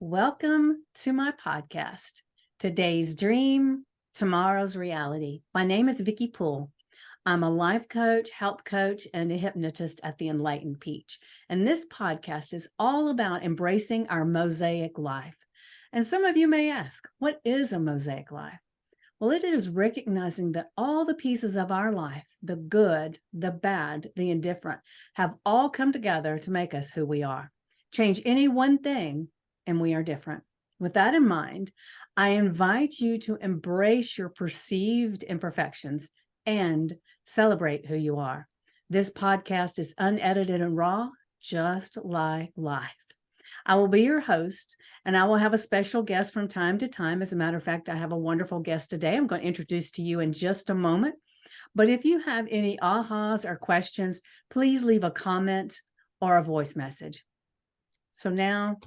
Welcome to my podcast. Today's dream, tomorrow's reality. My name is Vicki Poole. I'm a life coach, health coach, and a hypnotist at the Enlightened Peach. And this podcast is all about embracing our mosaic life. And some of you may ask, what is a mosaic life? Well, it is recognizing that all the pieces of our life, the good, the bad, the indifferent, have all come together to make us who we are. Change any one thing, and we are different. With that in mind, I invite you to embrace your perceived imperfections and celebrate who you are. This podcast is unedited and raw, just like life. I will be your host, and I will have a special guest from time to time. As a matter of fact, I have a wonderful guest today. I'm going to introduce to you in just a moment. But if you have any ahas or questions, please leave a comment or a voice message. So now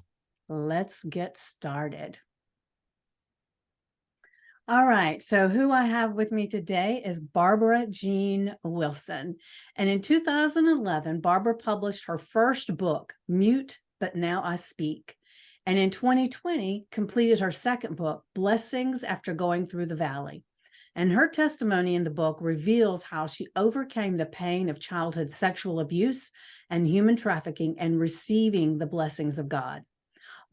let's get started. All right, so who I have with me today is Barbara Jean Wilson. And in 2011, Barbara published her first book, Mute, But Now I Speak. And in 2020, completed her second book, Blessings After Going Through the Valley. And her testimony in the book reveals how she overcame the pain of childhood sexual abuse and human trafficking and receiving the blessings of God.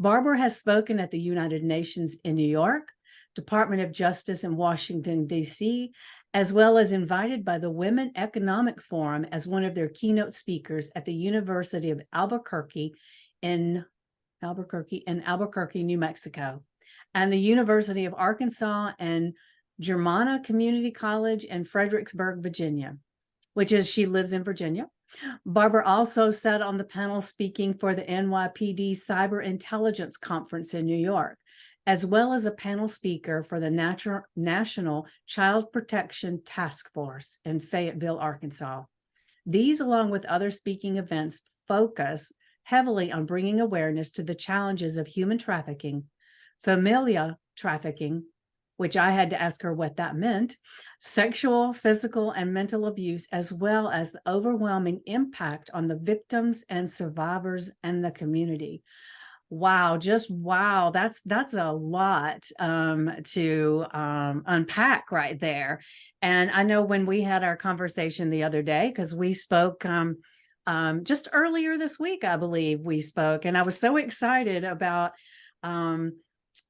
Barbara has spoken at the United Nations in New York, Department of Justice in Washington, D.C., as well as invited by the Women Economic Forum as one of their keynote speakers at the University of Albuquerque in Albuquerque, New Mexico, and the University of Arkansas and Germanna Community College in Fredericksburg, Virginia, she lives in Virginia. Barbara also sat on the panel speaking for the NYPD Cyber Intelligence Conference in New York, as well as a panel speaker for the National Child Protection Task Force in Fayetteville, Arkansas. These, along with other speaking events, focus heavily on bringing awareness to the challenges of human trafficking, familial trafficking, which I had to ask her what that meant, sexual, physical, and mental abuse, as well as the overwhelming impact on the victims and survivors and the community. Wow, just wow. That's a lot to unpack right there. And I know when we had our conversation the other day, because we spoke just earlier this week, I believe we spoke, and I was so excited about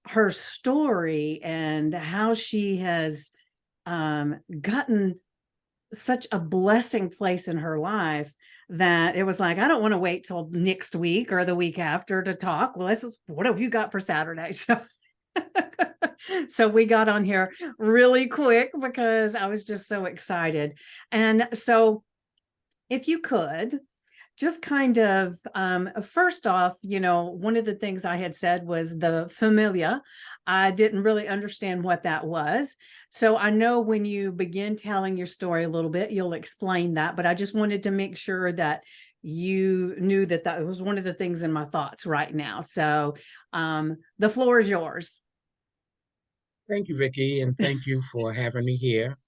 her story and how she has gotten such a blessing place in her life that it was like, I don't want to wait till next week or the week after to talk. Well, what have you got for Saturday? So we got on here really quick because I was just so excited. And so if you could just kind of, first off, one of the things I had said was the familia. I didn't really understand what that was. So I know when you begin telling your story a little bit, you'll explain that, but I just wanted to make sure that you knew that that was one of the things in my thoughts right now. So the floor is yours. Thank you, Vicki, and thank you for having me here.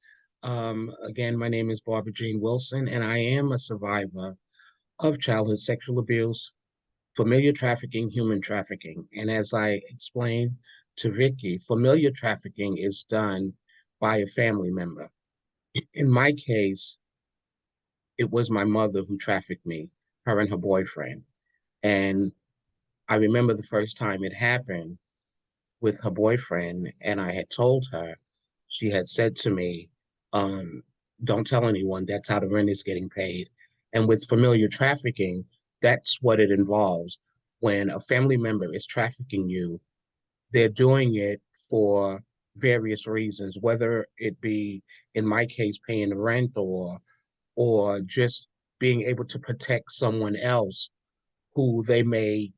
Again, my name is Barbara Jean Wilson, and I am a survivor of childhood sexual abuse, familiar trafficking, human trafficking. And as I explained to Vicki, familiar trafficking is done by a family member. In my case, it was my mother who trafficked me, her and her boyfriend. And I remember the first time it happened with her boyfriend, and I had told her, she had said to me, don't tell anyone, that's how the rent is getting paid. And with familiar trafficking, that's what it involves. When a family member is trafficking you, they're doing it for various reasons, whether it be, in my case, paying rent or just being able to protect someone else who they may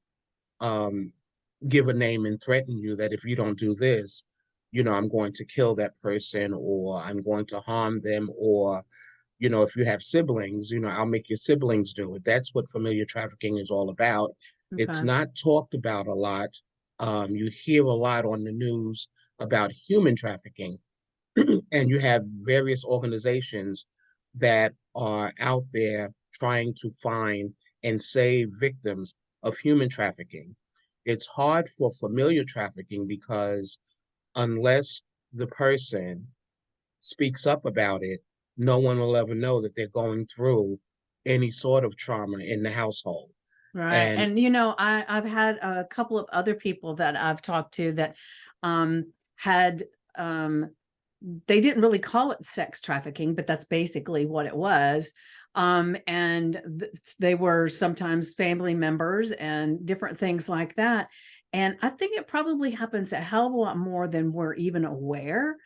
give a name and threaten you that if you don't do this, I'm going to kill that person or I'm going to harm them. Or, if you have siblings, I'll make your siblings do it. That's what familiar trafficking is all about. It's Okay. not talked about a lot. You hear a lot on the news about human trafficking, and you have various organizations that are out there trying to find and save victims of human trafficking. it's hard for familiar trafficking because unless the person speaks up about it, no one will ever know that they're going through any sort of trauma in the household. Right. And And I've had a couple of other people that I've talked to that had they didn't really call it sex trafficking, but that's basically what it was. And they were sometimes family members and different things like that. And I think it probably happens a hell of a lot more than we're even aware.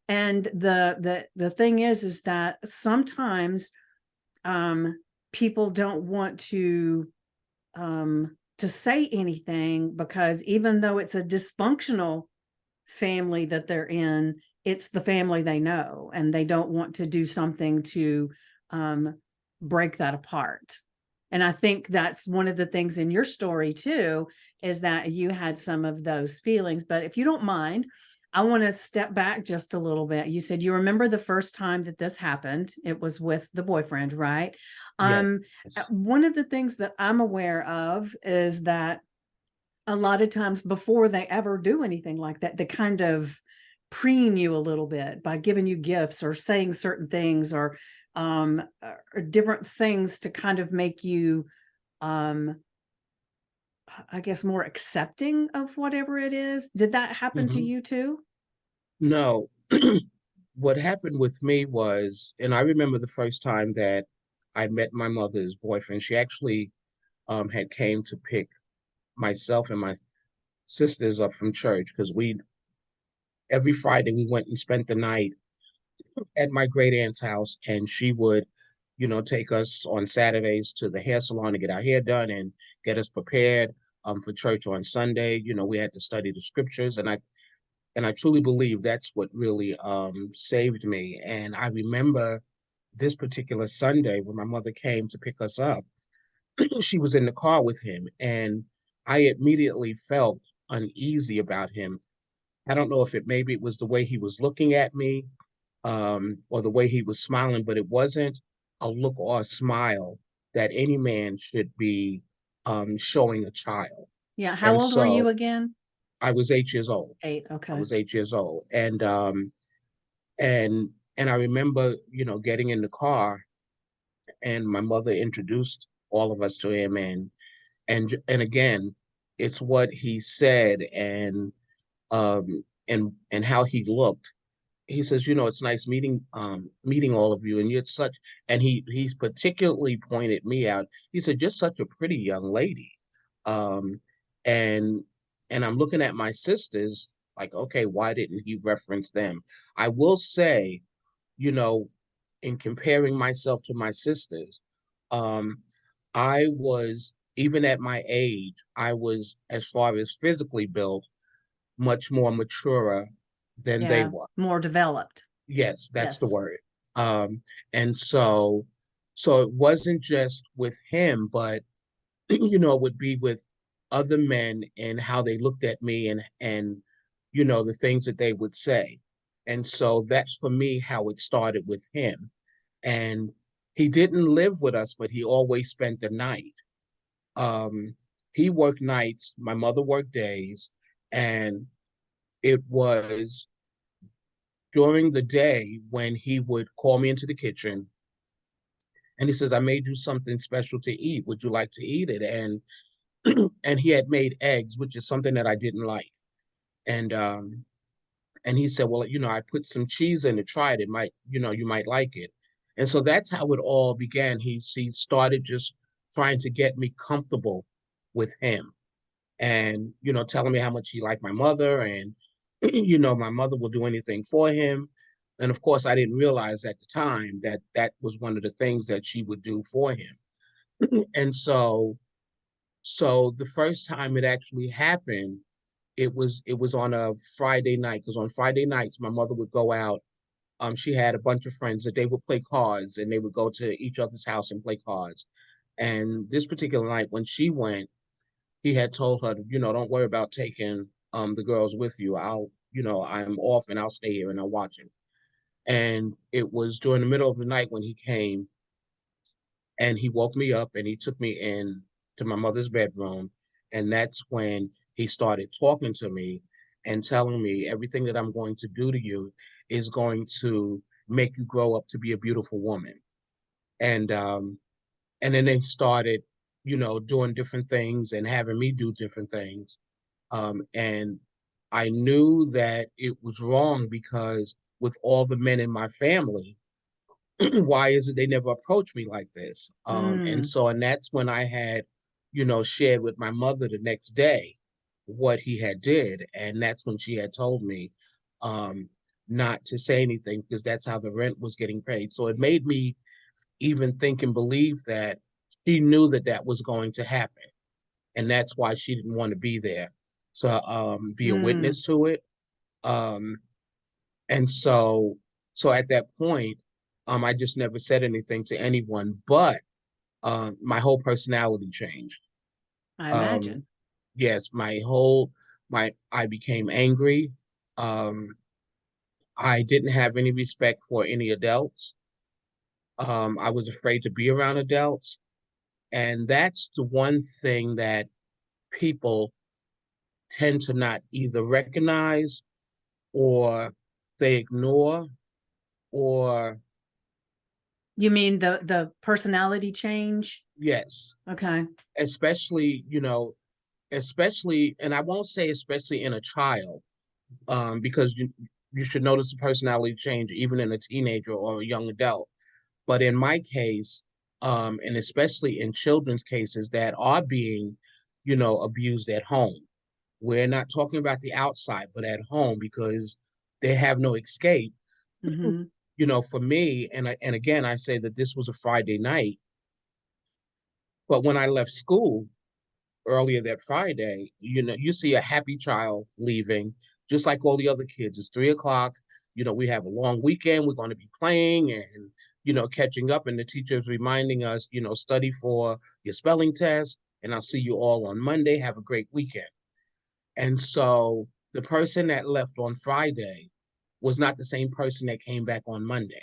And the thing is that sometimes people don't want to say anything, because even though it's a dysfunctional family that they're in, it's the family they know, and they don't want to do something to um, break that apart. And I think that's one of the things in your story too, is that you had some of those feelings. But if you don't mind, I want to step back just a little bit. You said you remember the first time that this happened. It was with the boyfriend, right? yes, Um, one of the things that I'm aware of is that a lot of times before they ever do anything like that, they kind of preen you a little bit by giving you gifts or saying certain things, or different things to kind of make you, um, I guess, more accepting of whatever it is. Did that happen to mhm. you too? No. What happened with me was, and I remember the first time that I met my mother's boyfriend. She actually had came to pick myself and my sisters up from church because we every Friday we went and spent the night at my great aunt's house, and she would, take us on Saturdays to the hair salon to get our hair done and get us prepared for church on Sunday. We had to study the scriptures, and I truly believe that's what really saved me. And I remember this particular Sunday when my mother came to pick us up, she was in the car with him, and I immediately felt uneasy about him. I don't know if maybe it was the way he was looking at me, or the way he was smiling, but it wasn't a look or a smile that any man should be showing a child. Yeah. How And old were you so again? I was 8 years old. 8. I Okay. was 8 years old, and I remember, getting in the car, and my mother introduced all of us to him, and again, it's what he said, and how he looked. He says, it's nice meeting all of you, and you're such, and he's particularly pointed me out. He said, you're such a pretty young lady. Um, and and I'm looking at my sisters like, okay, why didn't he reference them? I will say, you know, in comparing myself to my sisters, um, I was, even at my age, I was, as far as physically built, much more mature than they Yeah. were. More developed. Yes, that's the Yes. word. Um, and so it wasn't just with him, but it would be with other men and how they looked at me, and the things that they would say. And so that's for me how it started with him. And he didn't live with us, but he always spent the night. Um, he worked nights, my mother worked days, and it was during the day when he would call me into the kitchen, and he says, I made you something special to eat. Would you like to eat it? And he had made eggs, which is something that I didn't like. And he said, well, I put some cheese in to try it. It might, you might like it. And so that's how it all began. He started just trying to get me comfortable with him, and telling me how much he liked my mother, and my mother will do anything for him. And of course, I didn't realize at the time that that was one of the things that she would do for him. And so the first time it actually happened, it was on a Friday night, because on Friday nights my mother would go out. She had a bunch of friends that they would play cards, and they would go to each other's house and play cards. And this particular night when she went, he had told her, don't worry about taking the girls with you. I'm off and I'll stay here and I'll watch him. And it was during the middle of the night when he came, and he woke me up and he took me in to my mother's bedroom. And that's when he started talking to me and telling me everything that I'm going to do to you is going to make you grow up to be a beautiful woman. And and then they started, doing different things and having me do different things. And I knew that it was wrong because with all the men in my family, why is it they never approached me like this? And Mm, so, and that's when I had, shared with my mother the next day what he had did, and that's when she had told me um, not to say anything because that's how the rent was getting paid. So it made me even think and believe that she knew that that was going to happen, and that's why she didn't want to be there to be a mm, witness to it. Um, and so at that point, I just never said anything to anyone, but my whole personality changed. I Um, imagine. yes, I became angry. Um, I didn't have any respect for any adults. I was afraid to be around adults. And that's the one thing that people tend to not either recognize or they ignore or You mean the personality change? yes, Okay. especially, especially, and I won't say especially in a child, because you should notice the personality change even in a teenager or a young adult. But in my case, and especially in children's cases that are being, abused at home, we're not talking about the outside, but at home because they have no escape. Mm-hmm. For me, and again, I say that this was a Friday night, but when I left school earlier that Friday, you see a happy child leaving, just like all the other kids. It's 3 o'clock. We have a long weekend. We're going to be playing and, catching up. And the teacher is reminding us, study for your spelling test. And I'll see you all on Monday. Have a great weekend. And so the person that left on Friday was not the same person that came back on Monday.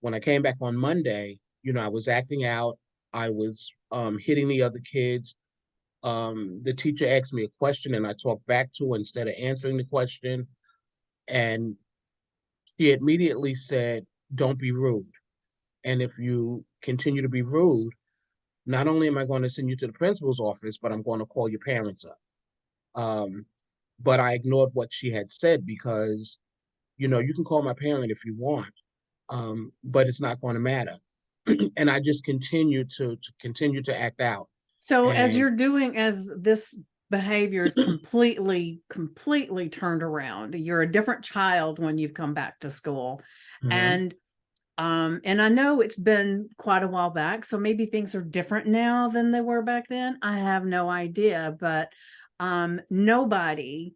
When I came back on Monday, I was acting out. I was hitting the other kids. The teacher asked me a question and I talked back to her instead of answering the question. And she immediately said, "Don't be rude. And if you continue to be rude, not only am I going to send you to the principal's office, but I'm going to call your parents up." Um, but I ignored what she had said because, you can call my parent if you want, but it's not going to matter. And I just continued to continue to act out. So And as this behavior is completely turned around, you're a different child when you've come back to school. Mhm. And I know it's been quite a while back, so maybe things are different now than they were back then. I have no idea, but nobody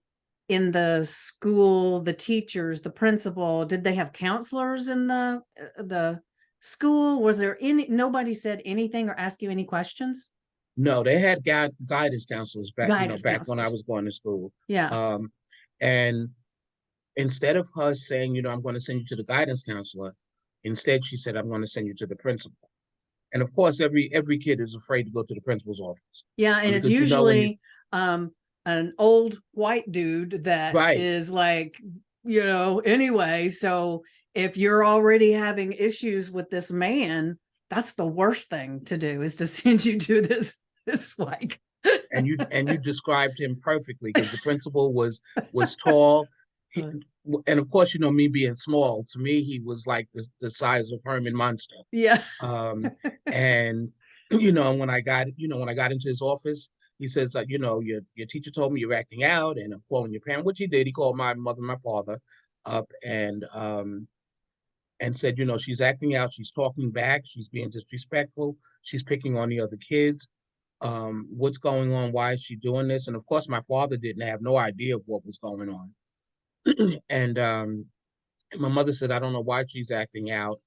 in the school, the teachers, the principal, did they have counselors in the school? Was there nobody said anything or asked you any questions? No, they had guidance counselors back, Guidance back when I counselors. was going to school. Yeah. Um, and instead of her saying, I'm going to send you to the guidance counselor, instead she said, "I'm going to send you to the principal." And of course, every kid is afraid to go to the principal's office Yeah, and it's because when you usually um an old white dude that right, is like, anyway, so if you're already having issues with this man, that's the worst thing to do is to send you to this like and you described him perfectly because the principal was tall. He, and of course, me being small, to me he was like the size of Herman Munster. yeah. Um, and and when I got into his office, he says, your teacher told me you're acting out, and I'm calling your parent, which he did. He called my mother and my father up, and said, she's acting out, she's talking back, she's being disrespectful, she's picking on the other kids. What's going on? Why is she doing this? And of course, my father didn't have no idea of what was going on. And my mother said, "I don't know why she's acting out,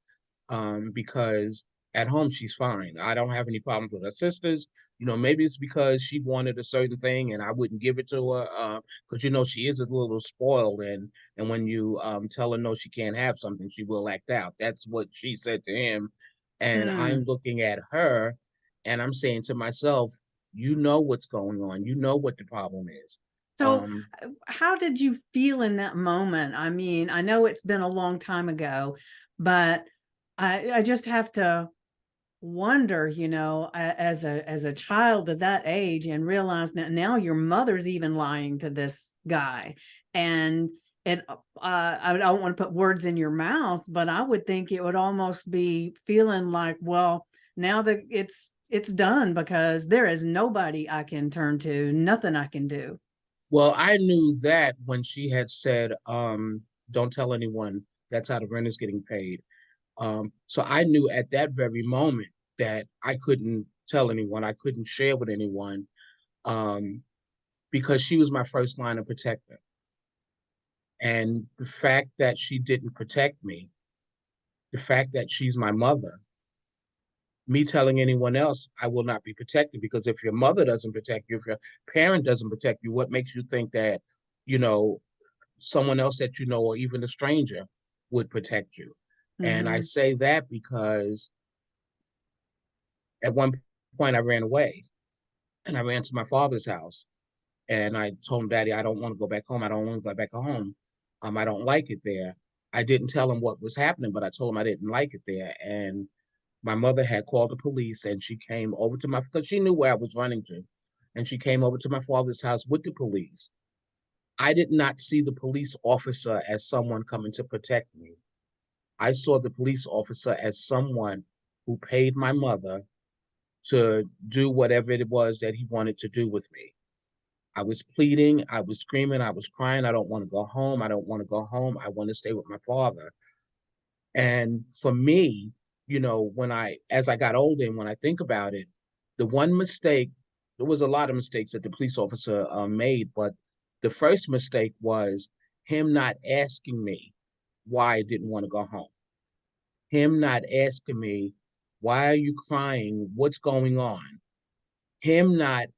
because at home she's fine. I don't have any problems with her sisters. Maybe it's because she wanted a certain thing and I wouldn't give it to her. Because she is a little spoiled, and when you tell her no, she can't have something, she will act out." That's what she said to him. And I'm Hmm. looking at her, and I'm saying to myself, You know what's going on. You know what the problem is. So, Um, how did you feel in that moment? I mean, I know it's been a long time ago, but I just have to wonder, as a child of that age and realize that now your mother's even lying to this guy. And I don't want to put words in your mouth, but I would think it would almost be feeling like, well, now that it's done because there is nobody I can turn to, nothing I can do. well, I knew that when she had said, don't tell anyone, that's how the rent is getting paid. So I knew at that very moment that I couldn't tell anyone, I couldn't share with anyone, um, because she was my first line of protection. And the fact that she didn't protect me, the fact that she's my mother, me telling anyone else I will not be protected, because if your mother doesn't protect you, if your parent doesn't protect you, what makes you think that, you know, someone else that you know or even a stranger would protect you? And I Hmm. say that because at one point I ran away and I ran to my father's house and I told him, Daddy, I don't want to go back home. I don't want to go back home. I don't like it there. I didn't tell him what was happening, but I told him I didn't like it there. And my mother had called the police and she came over to my, because she knew where I was running to. And she came over to my father's house with the police. I did not see the police officer as someone coming to protect me. I saw the police officer as someone who paid my mother to do whatever it was that he wanted to do with me. I was pleading, I was screaming, I was crying. I don't want to go home. I don't want to go home. I want to stay with my father. And for me, as I got older and when I think about it, the one mistake, there was a lot of mistakes that the police officer made, but the first mistake was him not asking me why I didn't want to go home. Him not asking me, why are you crying? What's going on? Him not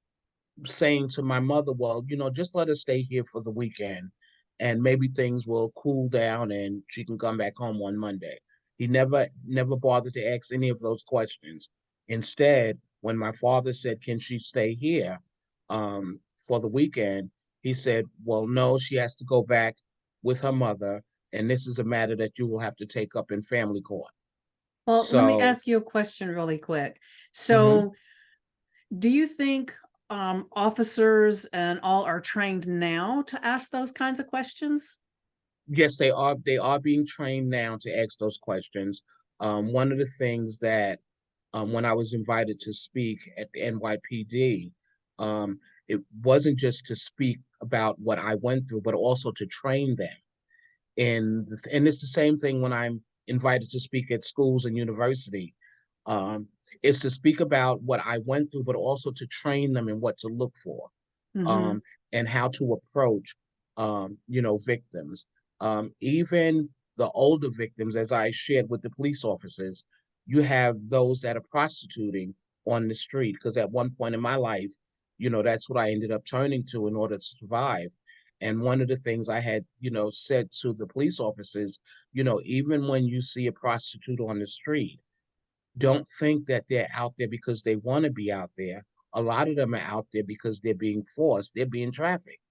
saying to my mother, well, just let her stay here for the weekend and maybe things will cool down and she can come back home on Monday. He never bothered to ask any of those questions. Instead, when my father said, can she stay here for the weekend? He said, well, no, she has to go back with her mother. And this is a matter that you will have to take up in family court. Well, let me So, ask you a question really quick. mhm. So, do you think officers and all are trained now to ask those kinds of questions? Yes, they are. They are being trained now to ask those questions. One of the things that when I was invited to speak at the NYPD, it wasn't just to speak about what I went through, but also to train them. And it's the same thing when I'm invited to speak at schools and university. Um, it's to speak about what I went through, but also to train them in what to look for, Hmm. um, and how to approach, victims. Even the older victims, as I shared with the police officers, you have those that are prostituting on the street. Because at one point in my life, that's what I ended up turning to in order to survive. And one of the things I had, said to the police officers, even when you see a prostitute on the street, don't think that they're out there because they want to be out there. A lot of them are out there because they're being forced, they're being trafficked.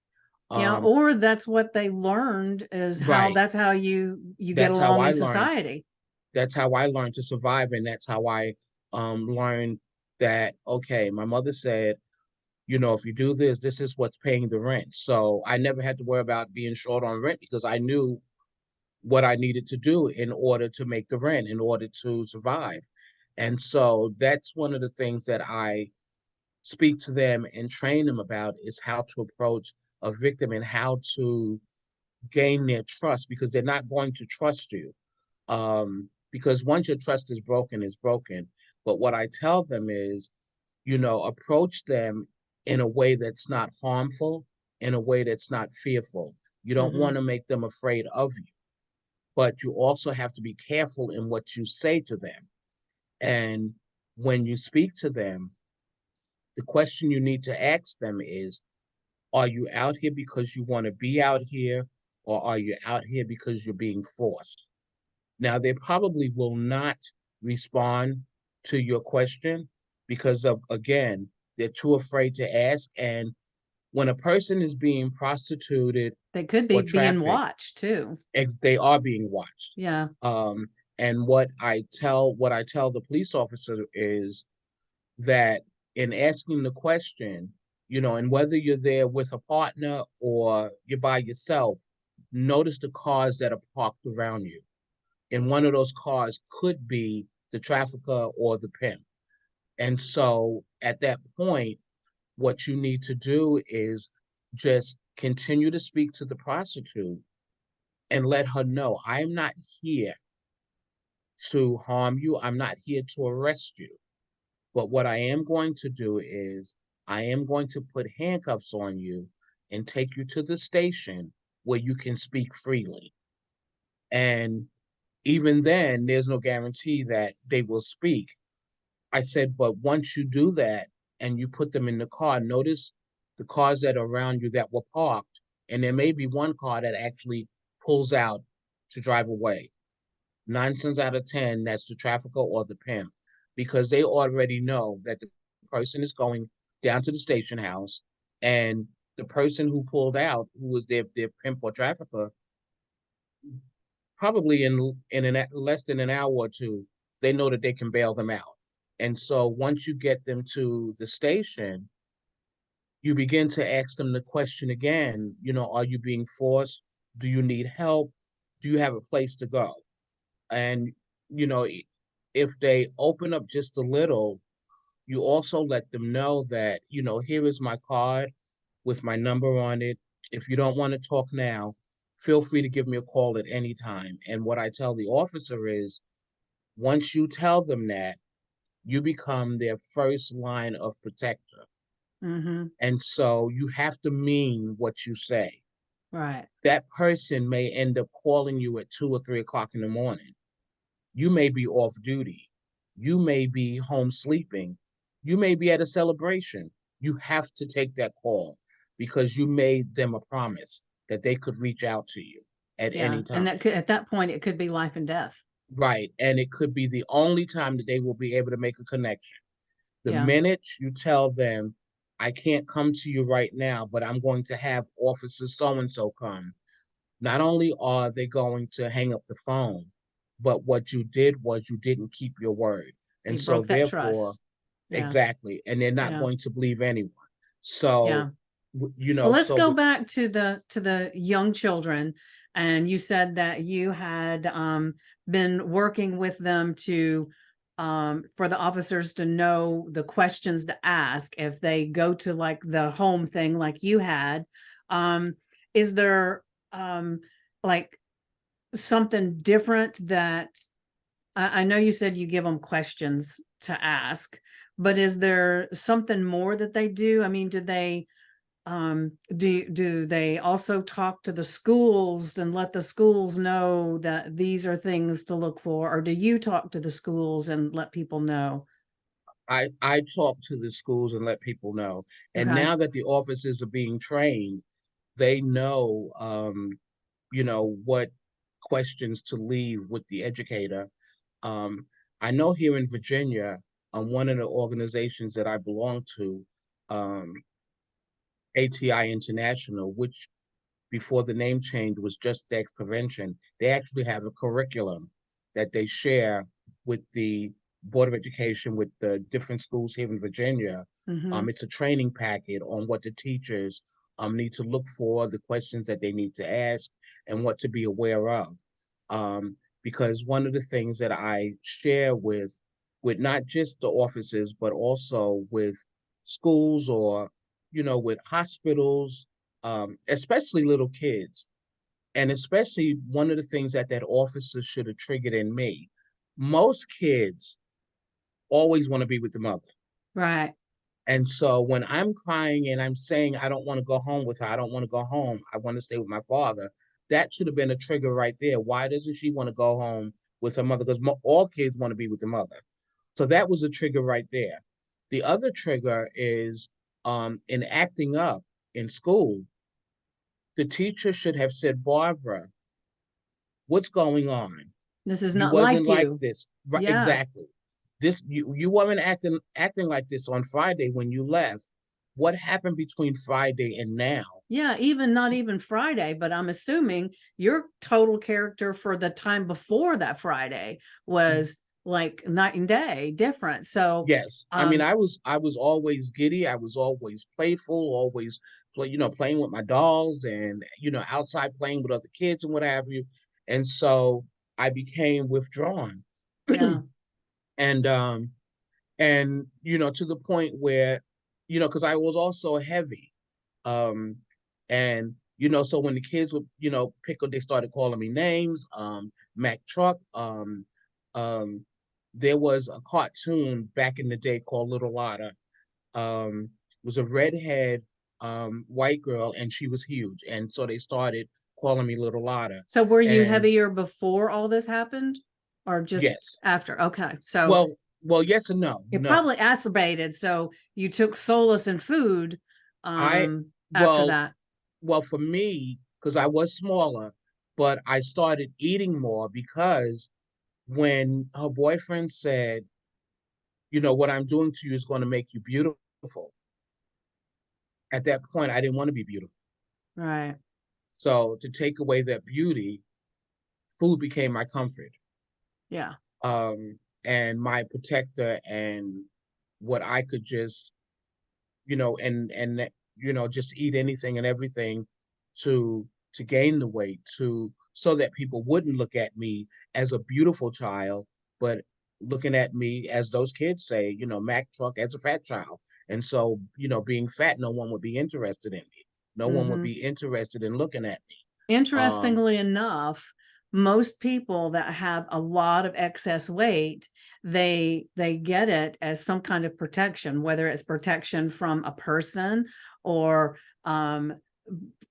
Yeah, Um, or that's what they learned is how right. that's how you get That's how along I in learned. society. That's how I learned to survive, and that's how I learned that okay, my mother said, if you do this, this is what's paying the rent. So I never had to worry about being short on rent because I knew what I needed to do in order to make the rent, in order to survive. And so that's one of the things that I speak to them and train them about is how to approach a victim and how to gain their trust because they're not going to trust you. Because once your trust is broken, it's broken. But what I tell them is, approach them in a way that's not harmful, in a way that's not fearful. You don't want Hmm. to make them afraid of you, but you also have to be careful in what you say to them. And when you speak to them, the question you need to ask them is, are you out here because you want to be out here, or are you out here because you're being forced? Now, they probably will not respond to your question because of, again, They're too afraid to ask. And when a person is being prostituted They could be or being trafficked, watched too. they are being watched. Yeah. Um, and what I tell the police officer is that in asking the question, and whether you're there with a partner or you're by yourself, notice the cars that are parked around you. And one of those cars could be the trafficker or the pimp. And so at that point, what you need to do is just continue to speak to the prostitute and let her know, I'm not here to harm you. I'm not here to arrest you. But what I am going to do is I am going to put handcuffs on you and take you to the station where you can speak freely. And even then, there's no guarantee that they will speak. I said, but once you do that and you put them in the car, notice the cars that are around you that were parked, and there may be one car that actually pulls out to drive away. 9 times out of 10, that's the trafficker or the pimp, because they already know that the person is going down to the station house, and the person who pulled out, who was their pimp or trafficker, probably in less than an hour or two, they know that they can bail them out. And so once you get them to the station, you begin to ask them the question again, are you being forced? Do you need help? Do you have a place to go? And, you know, if they open up just a little, you also let them know that, here is my card with my number on it. If you don't want to talk now, feel free to give me a call at any time. And what I tell the officer is, once you tell them that, you become their first line of protector. Mm-hmm. And so you have to mean what you say. Right. That person may end up calling you at 2 or 3 o'clock in the morning. You may be off duty. You may be home sleeping. You may be at a celebration. You have to take that call because you made them a promise that they could reach out to you at Yeah. any And time. that could, at that point, it could be life and death. Right. And it could be the only time that they will be able to make a connection. The Yeah. minute you tell them, I can't come to you right now, but I'm going to have Officer so and so come, not only are they going to hang up the phone, but what you did was you didn't keep your word. And You so, broke that therefore, trust. Yeah. exactly. And they're not Yeah. going to believe anyone. So, Yeah. Well, let's so go back to the young children. And you said that you had been working with them to for the officers to know the questions to ask if they go to like the home thing like you had. Um, is there like something different that I know you said you give them questions to ask, but is there something more that they do? I mean, do they also talk to the schools and let the schools know that these are things to look for, or do you talk to the schools and let people know? I talk to the schools and let people know. And Okay. now that the officers are being trained, they know, what questions to leave with the educator. Um, I know here in Virginia, one of the organizations that I belong to, um, ATI International, which before the name change was just sex prevention, they actually have a curriculum that they share with the Board of Education, with the different schools here in Virginia. Mm-hmm. It's a training packet on what the teachers need to look for, the questions that they need to ask, and what to be aware of. Because one of the things that I share with not just the officers, but also with schools or with hospitals, especially little kids. And especially one of the things that that officer should have triggered in me. Most kids always want to be with the mother. Right. And so when I'm crying and I'm saying, I don't want to go home with her, I don't want to go home, I want to stay with my father, that should have been a trigger right there. Why doesn't she want to go home with her mother? Because all kids want to be with the mother. So that was a trigger right there. The other trigger is in acting up in school, the teacher should have said, Barbara, what's going on? This is You not wasn't like like you. this. Right, Yeah. exactly. this you weren't acting like this on Friday when you left. What happened between Friday and now? Yeah, even not even Friday, but I'm assuming your total character for the time before that Friday was like night and day different. So, Yes, I mean, I was always giddy. I was always playful, always playing with my dolls and outside playing with other kids and what have you. And so I became withdrawn, yeah. and to the point where because I was also heavy, um, and so when the kids would pick up, they started calling me names, Mac Truck, um there was a cartoon back in the day called Little Lotta. It was a redhead white girl, and she was huge, and so they started calling me Little Lotta. So were you And heavier before all this happened or just yes, after? Okay. So well, yes and no. it No, probably acerbated. So you took solace in food I after well, that. for me, because I was smaller, but I started eating more because when her boyfriend said, what I'm doing to you is going to make you beautiful. At that point, I didn't want to be beautiful. Right. So to take away that beauty, food became my comfort, Yeah. and my protector, and what I could just, just eat anything and everything to gain the weight, so that people wouldn't look at me as a beautiful child, but looking at me, as those kids say, Mac Truck, as a fat child. And so, being fat, no one would be interested in me. No one would Mm-hmm. be interested in looking at me. Um, Interestingly enough, most people that have a lot of excess weight, they get it as some kind of protection, whether it's protection from a person or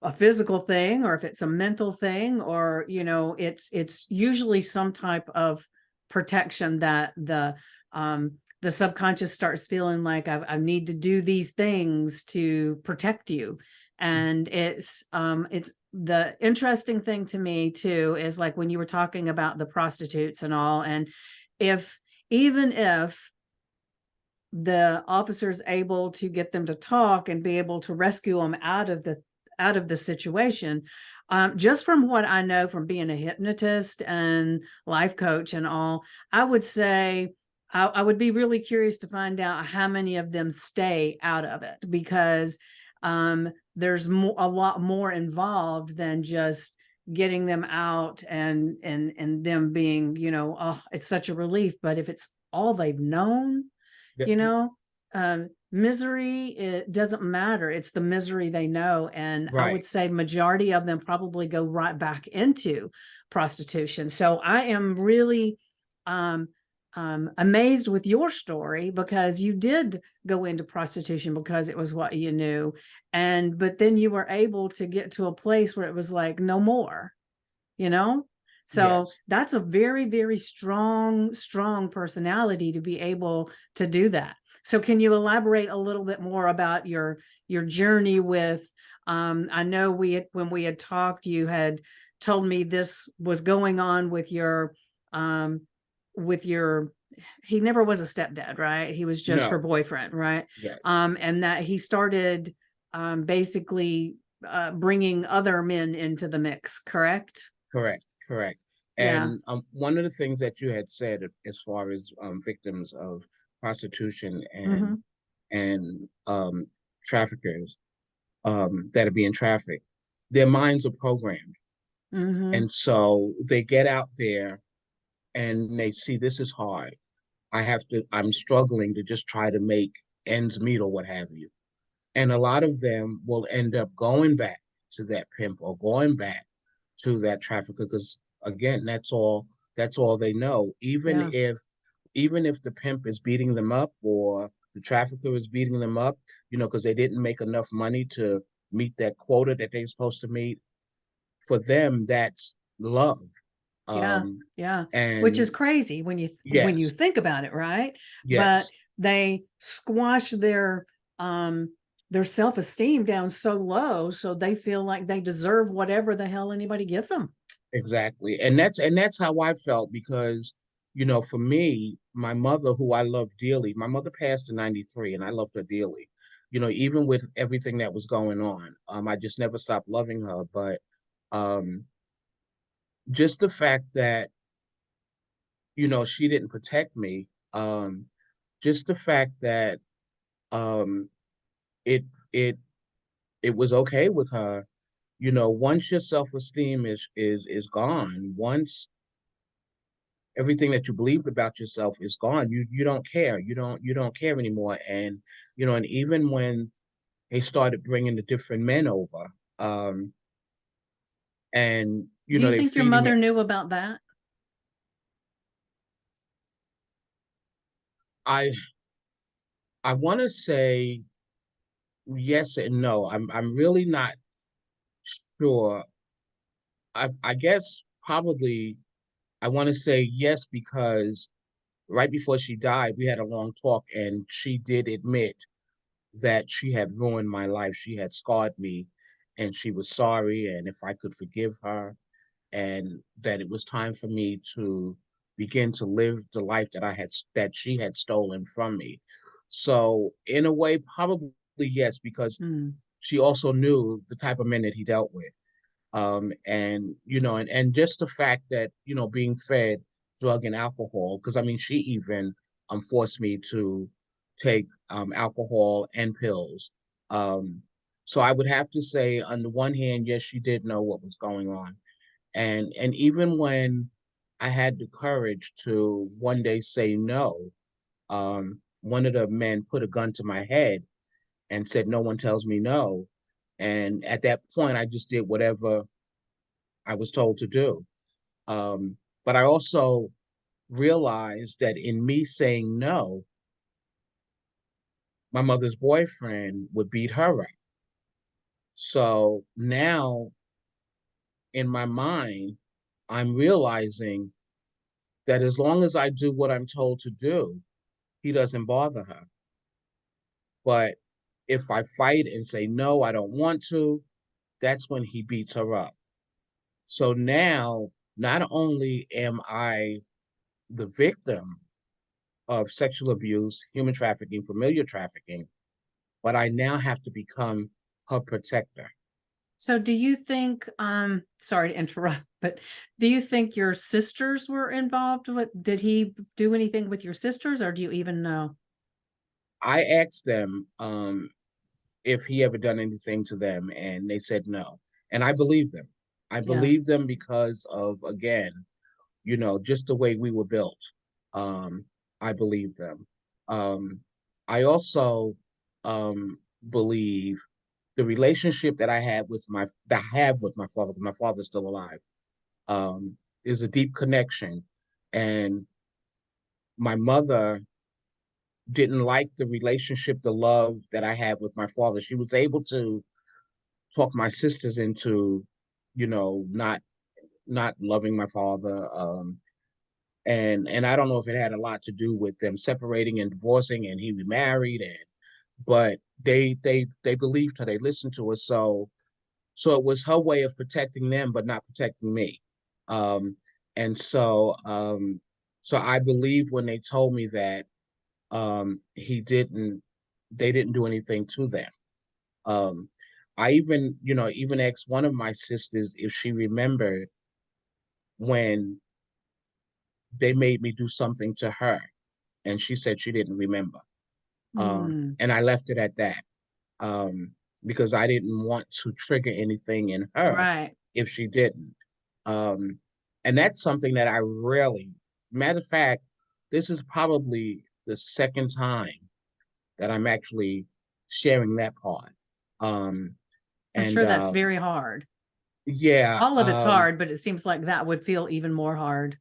a physical thing, or if it's a mental thing, or it's usually some type of protection that the subconscious starts feeling like I need to do these things to protect you. And it's the interesting thing to me too is like when you were talking about the prostitutes and all, and if even if the officer's able to get them to talk and be able to rescue them out of the situation, just from what I know from being a hypnotist and life coach and all, I would say I would be really curious to find out how many of them stay out of it, because there's a lot more involved than just getting them out and them being, oh, it's such a relief. But if it's all they've known, th- you know misery, it doesn't matter, it's the misery they know. And I right. would say majority of them probably go right back into prostitution. So I am really um amazed with your story, because you did go into prostitution because it was what you knew, and but then you were able to get to a place where it was like no more, you know so Yes. that's a very, very strong personality to be able to do that. So can you elaborate a little bit more about your journey with I know when we had talked, you had told me this was going on um with your he never was a stepdad, right? He was just her No. boyfriend, right? Yes. And that he started basically bringing other men into the mix, correct? Correct. Correct. Yeah. And one of the things that you had said, as far as victims of prostitution and Hmm. and um, traffickers, that are being trafficked, their minds are programmed, Hmm. and so they get out there and they see this is hard. I'm struggling to just try to make ends meet or what have you. And a lot of them will end up going back to that pimp or going back to that trafficker, because again, that's all they know. Yeah. Even if the pimp is beating them up or the trafficker is beating them up, because they didn't make enough money to meet that quota that they're supposed to meet, for them that's love. Yeah. Um, Yeah. Which is and crazy when you yes, think about it, right? But yes, they squash their self-esteem down so low, so they feel like they deserve whatever the hell anybody gives them. exactly. And that's how I felt, because for me, my mother, who I love dearly, my mother passed in 93 and I loved her dearly. Even with everything that was going on, I just never stopped loving her. But um, just the fact that, she didn't protect me, just the fact that um, it, it, it was okay with her. Once your self-esteem is gone, once everything that you believed about yourself is gone, you don't care. You don't care anymore. And even when they started bringing the different men over, um, and Do you they think your feeding me. mother knew about that? I I want to say yes and no. I'm really not sure. I guess probably I want to say yes because right before she died, we had a long talk, and she did admit that she had ruined my life. She had scarred me, and she was sorry, and if I could forgive her, and that it was time for me to begin to live the life that she had stolen from me. So in a way, probably yes, because Hmm. she also knew the type of men that he dealt with. And just the fact that, being fed drug and alcohol, because I mean, she even forced me to take alcohol and pills. Um, so I would have to say, on the one hand, yes, she did know what was going on. And even when I had the courage to one day say no, one of the men put a gun to my head and said, "No one tells me no." And at that point, I just did whatever I was told to do. But I also realized that in me saying no, my mother's boyfriend would beat her up. So now in my mind, I'm realizing that as long as I do what I'm told to do, he doesn't bother her. But if I fight and say, no, I don't want to, that's when he beats her up. So now, not only am I the victim of sexual abuse, human trafficking, familiar trafficking, but I now have to become her protector. So do you think, sorry to interrupt, but do you think your sisters were involved with, did he do anything with your sisters, or do you even know? I asked them if he ever done anything to them, and they said no. And I believe them. I Yeah. believe them because of, again, just the way we were built. Um, I believe them. Um, I also believe the relationship that I had with that I have with my father, my father's still alive, is a deep connection. And my mother didn't like the relationship, the love that I had with my father. She was able to talk my sisters into, not loving my father. And I don't know if it had a lot to do with them separating and divorcing, and he remarried, but they believed her, they listened to her, so it was her way of protecting them, but not protecting me. Um, and so I believe when they told me that he didn't, they didn't do anything to them. Um, I even asked one of my sisters if she remembered when they made me do something to her, and she said she didn't remember. Hmm. And I left it at that, um, because I didn't want to trigger anything in her Right. if she didn't. Um, and that's something that I rarely, matter of fact, this is probably the second time that I'm actually sharing that part. Um, I'm and sure that's very hard. Yeah, All of it's hard, but it seems like that would feel even more hard.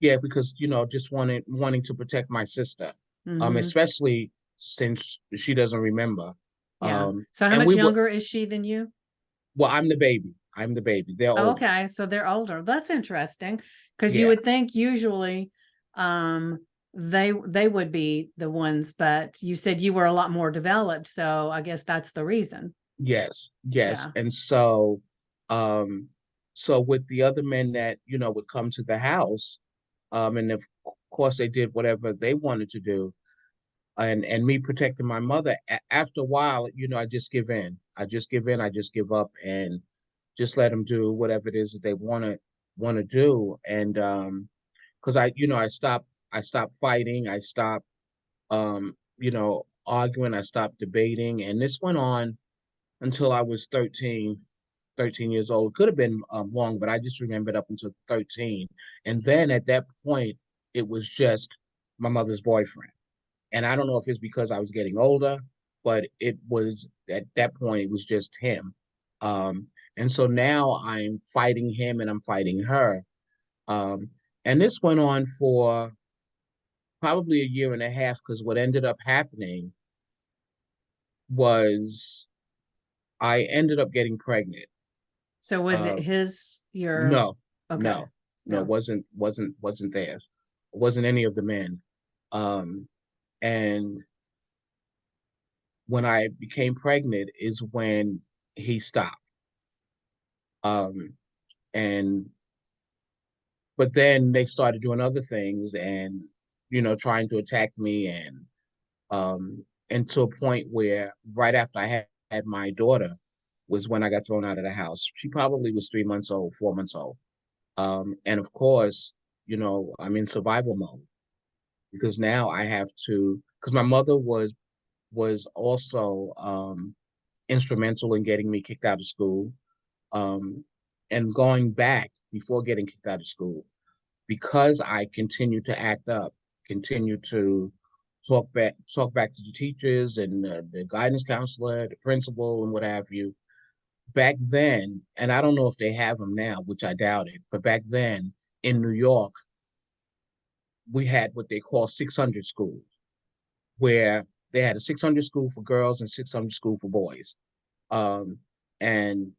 yeah, because just wanting to protect my sister, Hmm. especially since she doesn't remember. Yeah. So how And much we were younger is she than you? Well, I'm the baby. I'm the baby. They're Oh, older. okay, so they're older. That's interesting because you Yeah. would think usually um they would be the ones, but you said you were a lot more developed, so I guess that's the reason. Yes. Yes. Yeah. And so with the other men that would come to the house, and of course, they did whatever they wanted to do, and me protecting my mother. After a while, I just give in. I just give in. I just give up and just let them do whatever it is that they want to do. And because I stopped fighting. I stopped arguing. I stopped debating, and this went on until I was 13 years old. It could have been long, but I just remembered up until 13. And then at that point, it was just my mother's boyfriend. And I don't know if it's because I was getting older, but it was at that point, it was just him. Um, and so now I'm fighting him and I'm fighting her. Um, and this went on for probably a year and a half because what ended up happening was I ended up getting pregnant. So was it Uh, your, no, okay, no, no. wasn't there. It wasn't any of the men. Um, and when I became pregnant is when he stopped. Um, and but then they started doing other things and trying to attack me and to a point where right after I had my daughter was when I got thrown out of the house. She probably was 3 months old, 4 months old. And of course, I'm in survival mode because now I have to, because my mother was also instrumental in getting me kicked out of school, and going back before getting kicked out of school because I continued to act up, continued to talk back to the teachers and the guidance counselor, the principal, and what have you. Back then, and I don't know if they have them now, which I doubt it, but back then in New York, we had what they call 600 schools, where they had a 600 school for girls and 600 school for boys. Um, and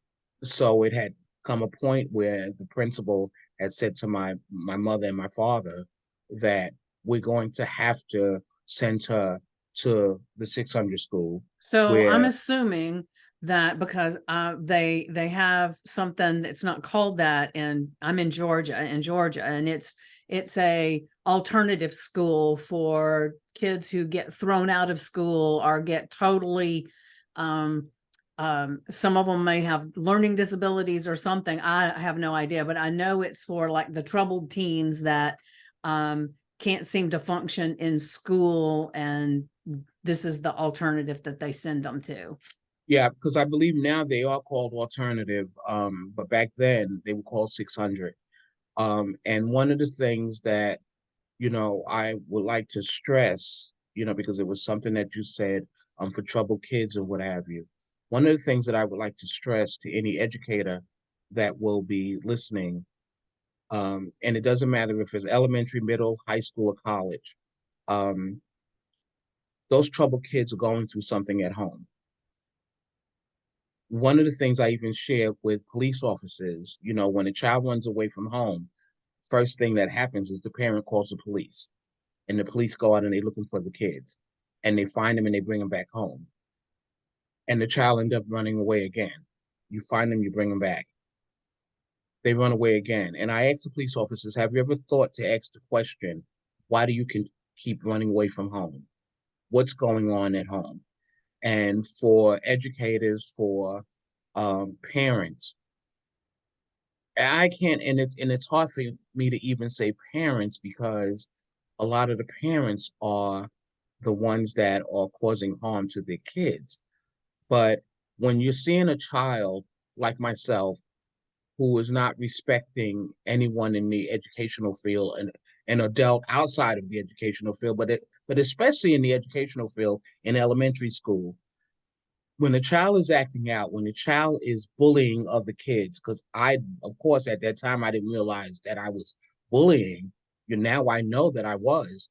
so it had come a point where the principal had said to my mother and my father that we're going to have to send her to the 600 school So I'm where, assuming that because they have something that's not called that, and I'm in Georgia, and it's a alternative school for kids who get thrown out of school or get totally um some of them may have learning disabilities or something. I have no idea, but I know it's for like the troubled teens that can't seem to function in school, and this is the alternative that they send them to. yeah, because I believe now they are called alternative, but back then they were called 600. And one of the things that I would like to stress, because it was something that you said, for troubled kids and what have you. One of the things that I would like to stress to any educator that will be listening, and it doesn't matter if it's elementary, middle, high school, or college, um, those troubled kids are going through something at home. One of the things I even share with police officers, when a child runs away from home, first thing that happens is the parent calls the police and the police go out and they're looking for the kids and they find them and they bring them back home and the child end up running away again. You find them, you bring them back, they run away again. And I ask the police officers, have you ever thought to ask the question, why do you keep running away from home? What's going on at home? And for educators, for parents, I can't, and it's hard for me to even say parents because a lot of the parents are the ones that are causing harm to their kids. But when you're seeing a child like myself who is not respecting anyone in the educational field and an adult outside of the educational field, but especially in the educational field in elementary school, when a child is acting out, when a child is bullying other kids, because of course, at that time, I didn't realize that I was bullying. Now I know that I was.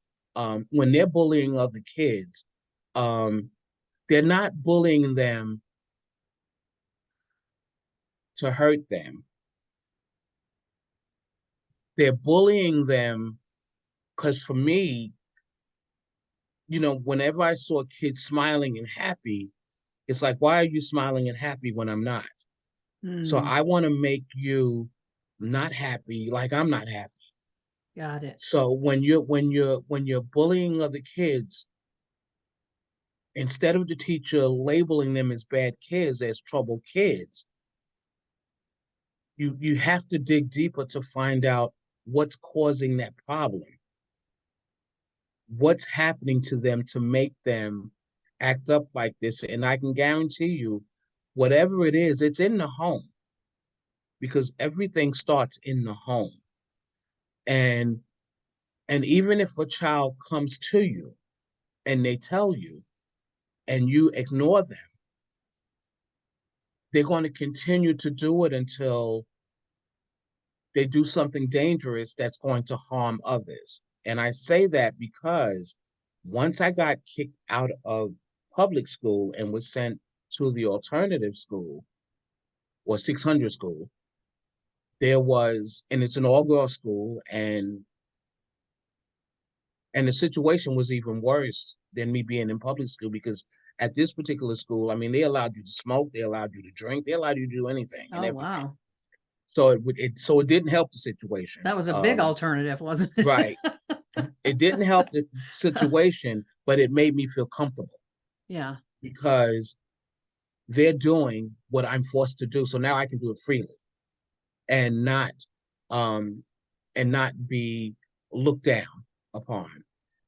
When they're bullying other kids, um, they're not bullying them to hurt them. They're bullying them because for me, whenever I saw kids smiling and happy, it's like, why are you smiling and happy when I'm not? So Mm. I want to make you not happy like I'm not happy. Got it. So when you're bullying other kids, instead of the teacher labeling them as bad kids, as troubled kids, you have to dig deeper to find out what's causing that problem. What's happening to them to make them act up like this? And I can guarantee you, whatever it is, it's in the home, because everything starts in the home. And and even if a child comes to you and they tell you and you ignore them, they're going to continue to do it until they do something dangerous that's going to harm others. And I say that because once I got kicked out of public school and was sent to the alternative school or 600 school, and it's an all-girl school, and the situation was even worse than me being in public school, because at this particular school, I mean, they allowed you to smoke, they allowed you to drink, they allowed you to do anything and Oh, everything. wow. So it didn't help the situation. That was a big alternative, wasn't it? Right. It didn't help the situation, but it made me feel comfortable Yeah. because they're doing what I'm forced to do. So now I can do it freely and um not be looked down upon.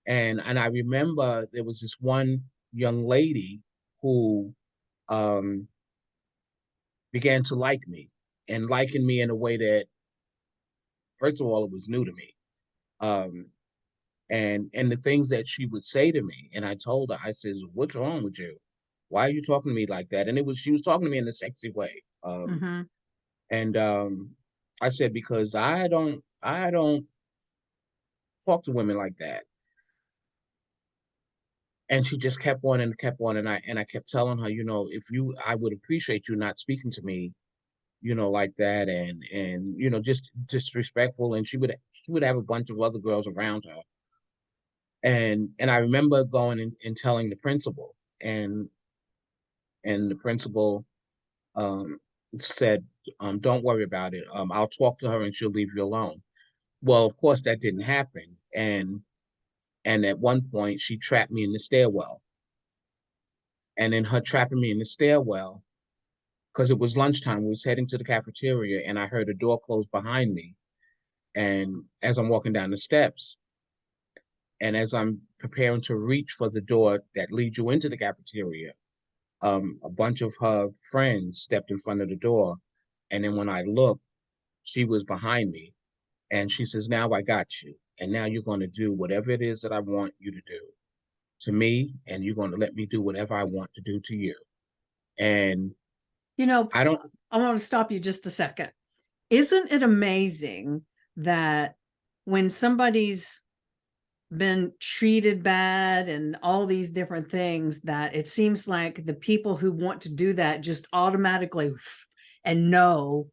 And I remember there was this one young lady who um began to like me, and liking me in a way that, first of all, it was new to me. Um and the things that she would say to me, and I told her, I says, "What's wrong with you? Why are you talking to me like that?" And she was talking to me in a sexy way. Hmm. And I said, "Because I don't talk to women like that." And she just kept on and kept on, and I kept telling her, if you I would appreciate you not speaking to me, like that, and just disrespectful. And she would have a bunch of other girls around her. And I remember going and telling the principal, and the principal um said, "Don't worry about it. I'll talk to her and she'll leave you alone." Well, of course that didn't happen. And at one point she trapped me in the stairwell. And in her trapping me in the stairwell, because it was lunchtime, we was heading to the cafeteria, and I heard a door close behind me. And as I'm walking down the steps, and as I'm preparing to reach for the door that leads you into the cafeteria, a bunch of her friends stepped in front of the door. And then when I looked, she was behind me. And she says, "Now I got you. And now you're going to do whatever it is that I want you to do to me. And you're going to let me do whatever I want to do to you." And You know, I don't, I want to stop you just a second. Isn't it amazing that when somebody's been treated bad and all these different things, that it seems like the people who want to do that just automatically and know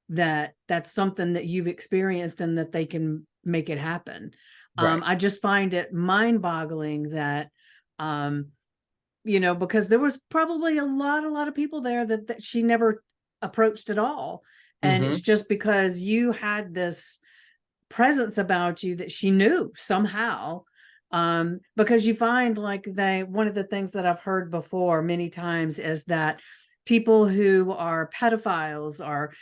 that that's something that you've experienced and that they can make it happen. right. I just find it mind-boggling that um, because there was probably a lot of people there that she never approached at all. And it's Hmm. just because you had this presence about you that she knew somehow. Because you find, like, one of the things that I've heard before many times is that people who are pedophiles or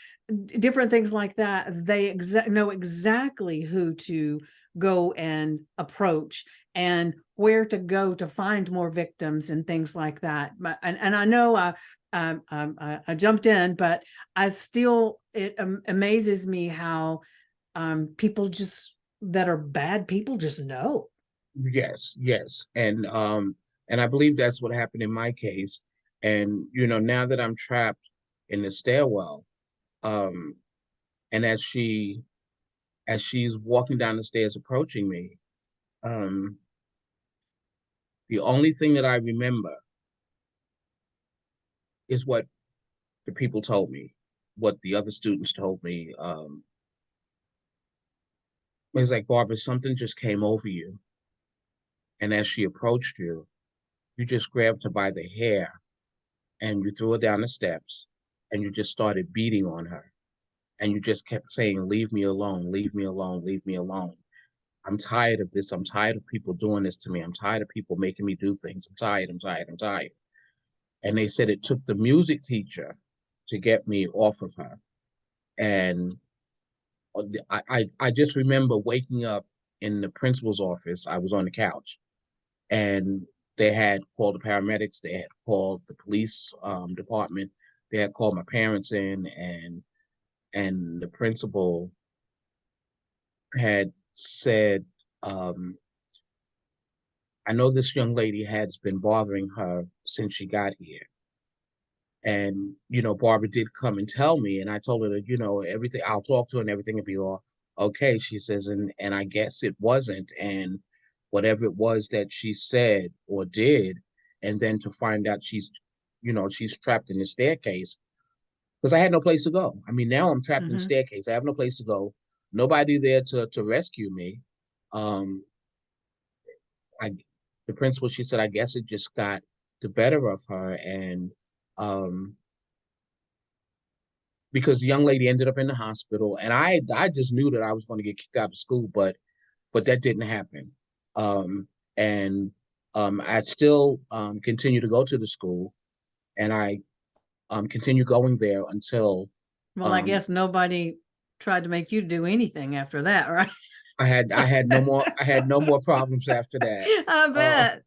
different things like that, they know exactly who to go and approach and where to go to find more victims and things like that. And I know I jumped in, but I still, it amazes me how people just that are bad people just know. Yes, yes. And I believe that's what happened in my case. And now that I'm trapped in the stairwell, um, and as she's walking down the stairs approaching me, um, the only thing that I remember is what the people told me, what the other students told me. It was like, "Barbara, something just came over you. And as she approached you, you just grabbed her by the hair and you threw her down the steps and you just started beating on her. And you just kept saying, 'Leave me alone, leave me alone, leave me alone.'" I'm tired of this. I'm tired of people doing this to me. I'm tired of people making me do things. I'm tired. I'm tired. I'm tired. And they said it took the music teacher to get me off of her. And I just remember waking up in the principal's office. I was on the couch, and they had called the paramedics. They had called the police department. They had called my parents in, and the principal had said, "I know this young lady has been bothering her since she got here." And, Barbara did come and tell me, and I told her that, everything, I'll talk to her and everything will be all okay. She says, and I guess it wasn't. And whatever it was that she said or did, and then to find out she's trapped in the staircase because I had no place to go. I mean, now I'm trapped in the Hmm. staircase. I have no place to go. Nobody there to rescue me. Um, I, the principal, she said, I guess it just got the better of her. And, um, because the young lady ended up in the hospital, and I just knew that I was going to get kicked out of school, but that didn't happen. And I still continue to go to the school, and I continue going there until Well, I um, guess nobody tried to make you do anything after that, right? I had no more problems after that. I Uh, bet.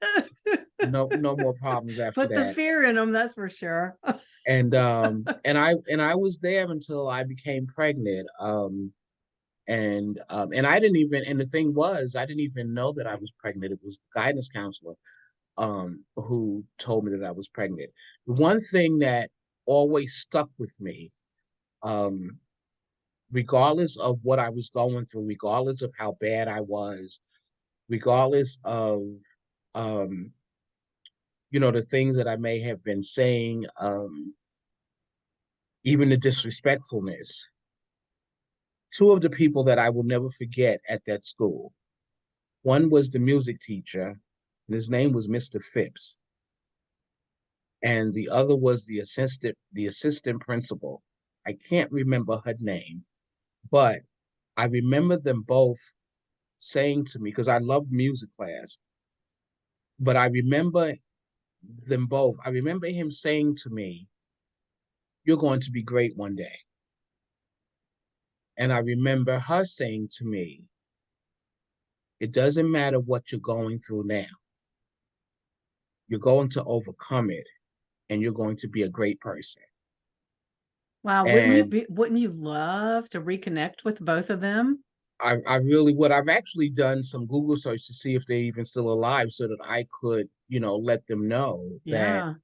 no more problems after Put the that. fear in them, that's for sure. And I was there until I became pregnant. And I didn't even, and the thing was, I didn't even know that I was pregnant. It was the guidance counselor who told me that I was pregnant. The one thing that always stuck with me, um, regardless of what I was going through, regardless of how bad I was, regardless of um, the things that I may have been saying, even the disrespectfulness. Two of the people that I will never forget at that school. One was the music teacher, and his name was Mr. Phipps, and the other was the assistant principal. I can't remember her name, but I remember them both saying to me, because I loved music class, but I remember them both. I remember him saying to me, "You're going to be great one day." And I remember her saying to me, "It doesn't matter what you're going through now. You're going to overcome it, and you're going to be a great person." Wow, And wouldn't you love to reconnect with both of them? I really would. I've actually done some Google search to see if they're even still alive so that I could, let them know that Yeah.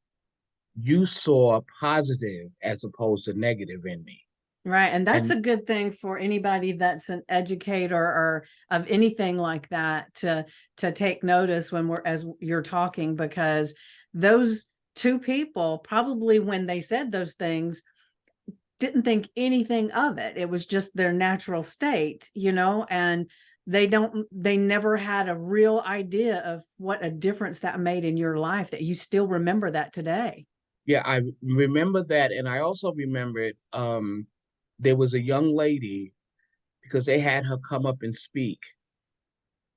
you saw positive as opposed to negative in me. Right. And that's And a good thing for anybody that's an educator or of anything like that to take notice when we're as you're talking, because those two people probably when they said those things didn't think anything of it. It was just their natural state, and they never had a real idea of what a difference that made in your life, that you still remember that today. yeah, I remember that. And I also remembered there was a young lady because they had her come up and speak.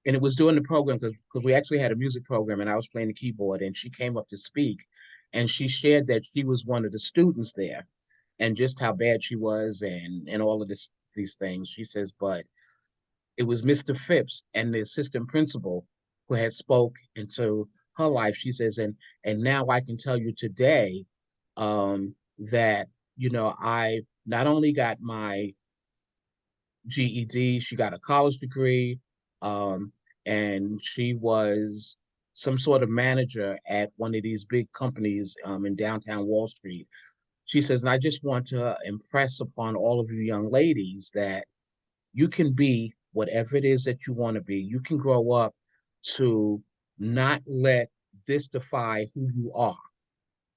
And it was during the program because we actually had a music program and I was playing the keyboard and she came up to speak and she shared that she was one of the students there and just how bad she was and all of these things. She says, but it was Mr. Phipps and the assistant principal who had spoke into her life. She says, and now I can tell you today that I not only got my GED, she got a college degree, um, and she was some sort of manager at one of these big companies in downtown Wall Street. She says, and I just want to impress upon all of you young ladies that you can be whatever it is that you want to be. You can grow up to not let this defy who you are.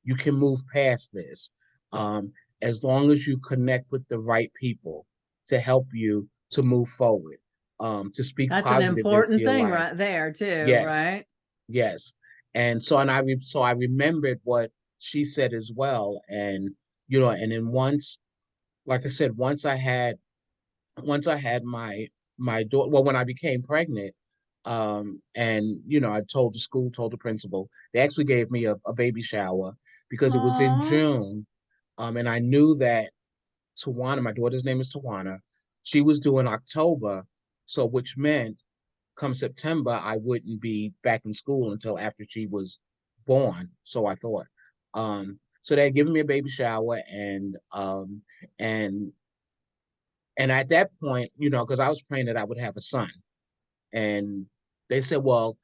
You can move past this um, as long as you connect with the right people to help you to move forward, to speak That's an positive into important your thing life. right there too, Yes, right? yes. And so I remembered what she said as well. And then once, like I said, once I had my my daughter, well, when I became pregnant, and I told the school, told the principal, they actually gave me a baby shower because it was in Oh, June. And I knew that Tawana, my daughter's name is Tawana, she was due in October, so which meant come September, I wouldn't be back in school until after she was born. So I thought. So they had given me a baby shower, and and at that point, because I was praying that I would have a son, and they said, well,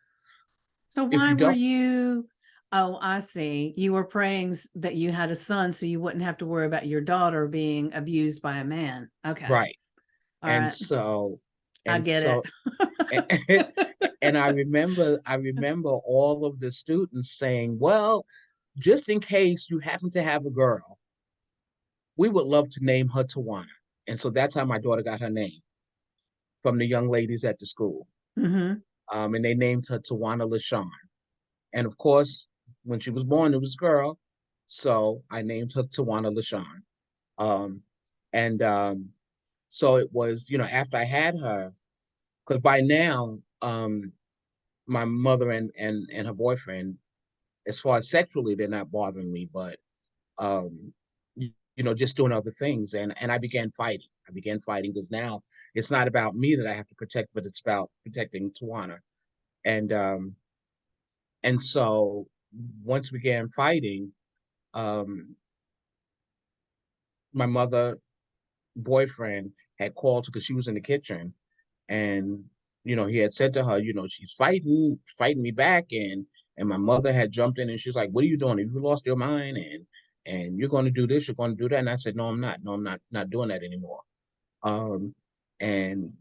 so if why you were don't, you? Oh, I see. You were praying that you had a son so you wouldn't have to worry about your daughter being abused by a man. Okay. right, All and right. so I and get so it. and I remember all of the students saying, well, just in case you happen to have a girl, we would love to name her Tawana. And so that's how my daughter got her name from the young ladies at the school. Hmm. And they named her Tawana LaShawn. And of course, when she was born, it was a girl. So I named her Tawana LaShawn. Um, and so it was, after I had her, because by now, my mother and her boyfriend, as far as sexually, they're not bothering me, but um, just doing other things. And I began fighting. I began fighting because now it's not about me that I have to protect, but it's about protecting Tawana. And um, and so once we began fighting, um, my mother boyfriend had called because she was in the kitchen, and he had said to her, she's fighting me back, and my mother had jumped in and she was like, what are you doing? Have you lost your mind? And you're going to do this, you're going to do that. And I said, no, I'm not. No, I'm not doing that anymore. um and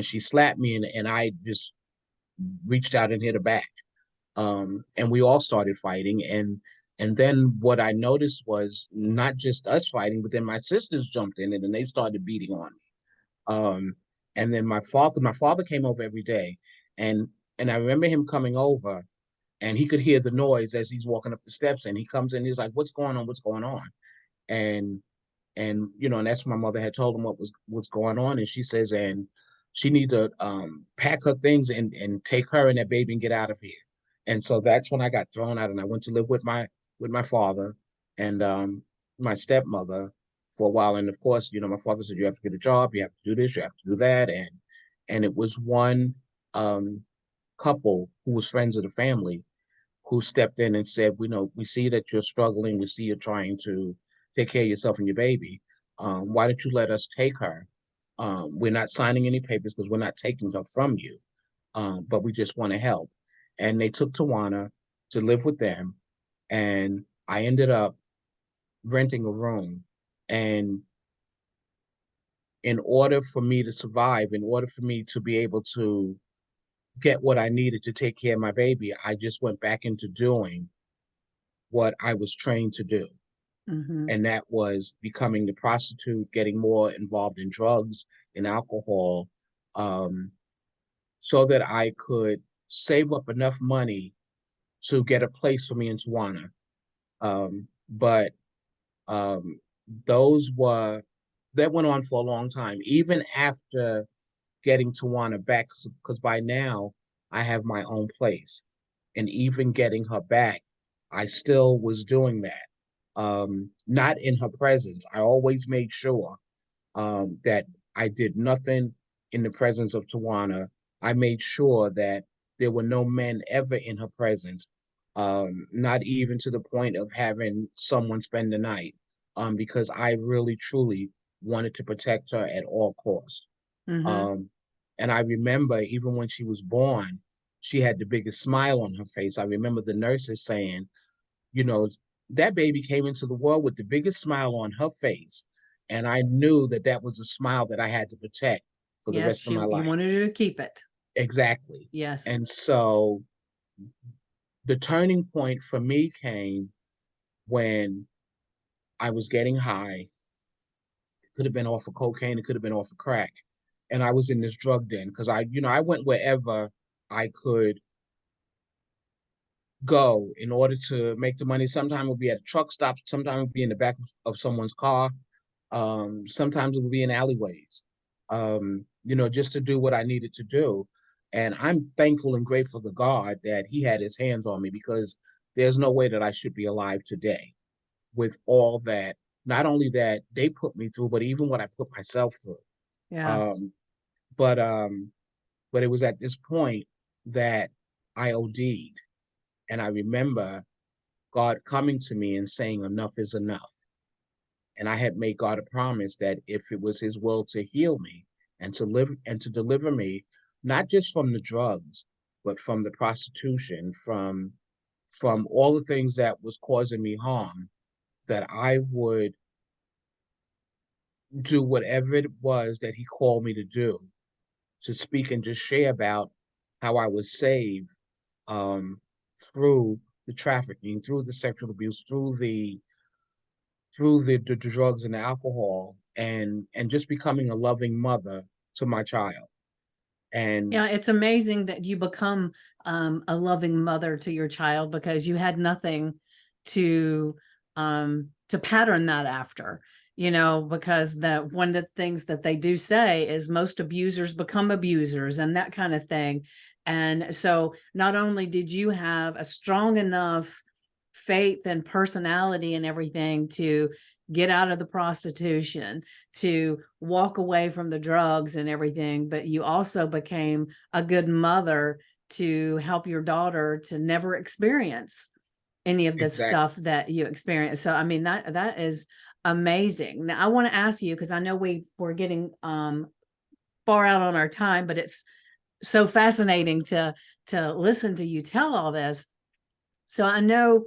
she slapped me, and I just reached out and hit her back. And we all started fighting, and then what I noticed was not just us fighting, but then my sisters jumped in it and they started beating on me. And then my father came over every day, and and I remember him coming over, and he could hear the noise as he's walking up the steps, and he comes in, he's like, what's going on, what's going on? And and that's when my mother had told him what's going on, and she says, and she needs to pack her things and take her and that baby and get out of here. And so that's when I got thrown out, and I went to live with my father and my stepmother for a while. And of course, my father said, you have to get a job, you have to do this, you have to do that. And it was one um couple who was friends of the family who stepped in and said, we see that you're struggling. We see you're trying to take care of yourself and your baby. Why don't you let us take her? We're not signing any papers because we're not taking her from you, but we just want to help. And they took Tawana to live with them. And I ended up renting a room. And in order for me to survive, in order for me to be able to get what I needed to take care of my baby, I just went back into doing what I was trained to do. Hmm. And that was becoming the prostitute, getting more involved in drugs and alcohol, um, so that I could save up enough money to get a place for me in Tawana. But um, those were that went on for a long time, even after getting Tawana back, because by now I have my own place. And even getting her back, I still was doing that. Not in her presence. I always made sure that I did nothing in the presence of Tawana. I made sure that there were no men ever in her presence, not even to the point of having someone spend the night, because I really, truly wanted to protect her at all costs. Hmm. Um, and I remember even when she was born, she had the biggest smile on her face. I remember the nurses saying, you know, that baby came into the world with the biggest smile on her face. And I knew that that was a smile that I had to protect for the rest Yes, of my you life. wanted her to keep it. Exactly. Yes. And so the turning point for me came when I was getting high. It could have been off of cocaine, it could have been off of crack. And I was in this drug den because I went wherever I could go in order to make the money. Sometimes it would be at a truck stop, sometimes it would be in the back of someone's car, sometimes it would be in alleyways. just to do what I needed to do. And I'm thankful and grateful to God that He had His hands on me, because there's no way that I should be alive today with all that, not only that they put me through, but even what I put myself through. Yeah. Um, but um, but it was at this point that I OD'd. And I remember God coming to me and saying, enough is enough. And I had made God a promise that if it was His will to heal me and to live and to deliver me, not just from the drugs, but from the prostitution, from all the things that was causing me harm, that I would do whatever it was that He called me to do, to speak and just share about how I was saved, um, through the trafficking, through the sexual abuse, through the drugs and the alcohol, and just becoming a loving mother to my child. And Yeah, it's amazing that you become a loving mother to your child because you had nothing to pattern that after, because one of the things that they do say is most abusers become abusers and that kind of thing. And so not only did you have a strong enough faith and personality and everything to get out of the prostitution, to walk away from the drugs and everything, but you also became a good mother to help your daughter to never experience any of the exact stuff that you experienced. So I mean that is amazing. Now I want to ask you, because I know we're getting far out on our time, but it's so fascinating to listen to you tell all this. So I know,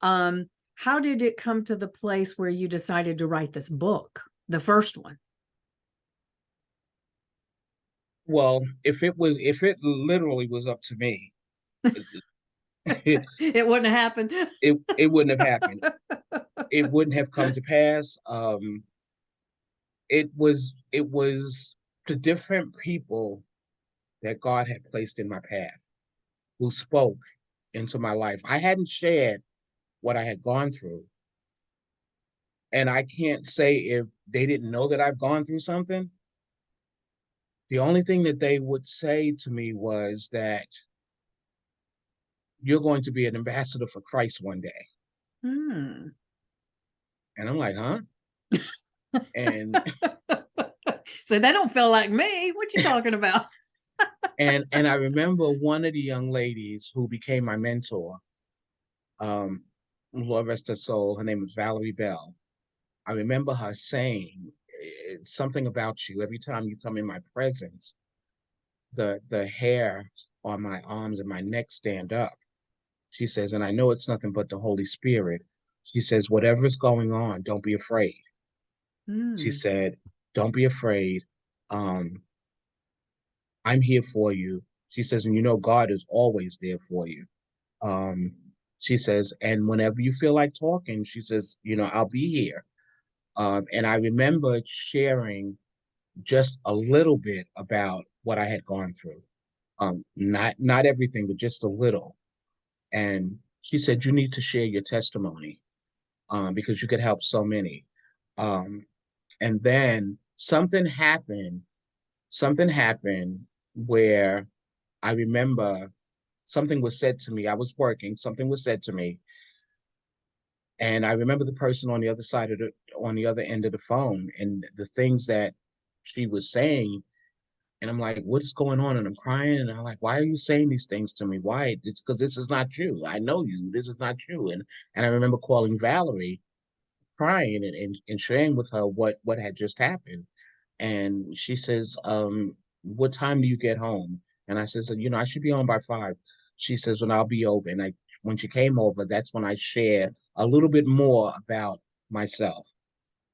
how did it come to the place where you decided to write this book, the first one? well, if it literally was up to me, it It wouldn't have happened. it wouldn't have happened. It wouldn't have come to pass. It was the different people that God had placed in my path who spoke into my life. I hadn't shared what I had gone through. And I can't say if they didn't know that I've gone through something. The only thing that they would say to me was that you're going to be an ambassador for Christ one day. Hmm. And I'm like, huh? And So they don't feel like me. What you talking about? and I remember one of the young ladies who became my mentor, um, Lord rest her soul, her name was Valerie Bell. I remember her saying, something about you. Every time you come in my presence, the hair on my arms and my neck stand up. She says, and I know it's nothing but the Holy Spirit. She says, whatever's going on, don't be afraid. She Hmm. said, don't be afraid. Um, I'm here for you. She says, and you know, God is always there for you. Um, she says, and whenever you feel like talking, she says, I'll be here. And I remember sharing just a little bit about what I had gone through. Not everything, but just a little. And she said, you need to share your testimony, because you could help so many. Um, and then something happened where I remember something was said to me. I was working, something was said to me. And I remember the person on the other end of the phone, and the things that she was saying. And I'm like, what is going on? And I'm crying. And I'm like, why are you saying these things to me? Why? It's because this is not you. I know you. This is not you. And I remember calling Valerie, crying and sharing with her what had just happened. And she says, what time do you get home? And I says, I should be home by 5. She says, when I'll be over. And when she came over, that's when I shared a little bit more about myself.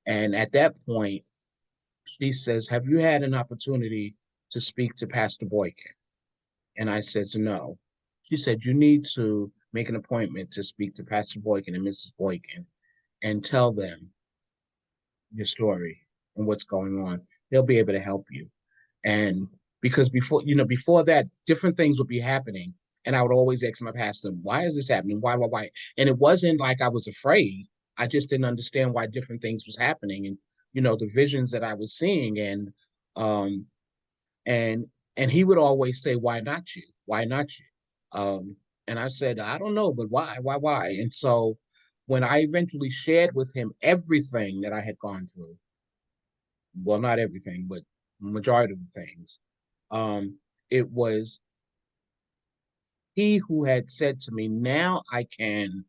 And at that point, she says, have you had an opportunity to speak to Pastor Boykin? And I said, no. She said, you need to make an appointment to speak to Pastor Boykin and Mrs. Boykin and tell them your story and what's going on. They'll be able to help you. And because before that, different things would be happening. And I would always ask my pastor, why is this happening? Why? And it wasn't like I was afraid. I just didn't understand why different things was happening, and the visions that I was seeing. And Um, and he would always say, "Why not you? Why not you?" And I said, "I don't know, but why, why?" And so when I eventually shared with him everything that I had gone through, well, not everything, but majority of the things, um, it was he who had said to me, "Now I can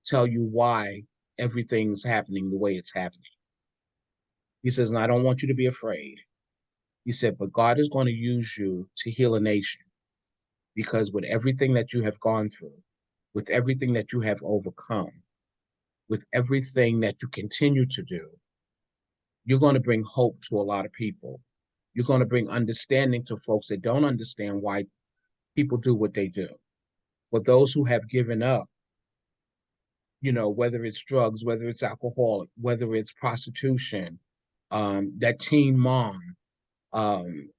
tell you why everything's happening the way it's happening." He says, "And I don't want you to be afraid." He said, "But God is going to use you to heal a nation because with everything that you have gone through, with everything that you have overcome, with everything that you continue to do, you're going to bring hope to a lot of people. You're going to bring understanding to folks that don't understand why people do what they do. For those who have given up, whether it's drugs, whether it's alcohol, whether it's prostitution, that teen mom, um,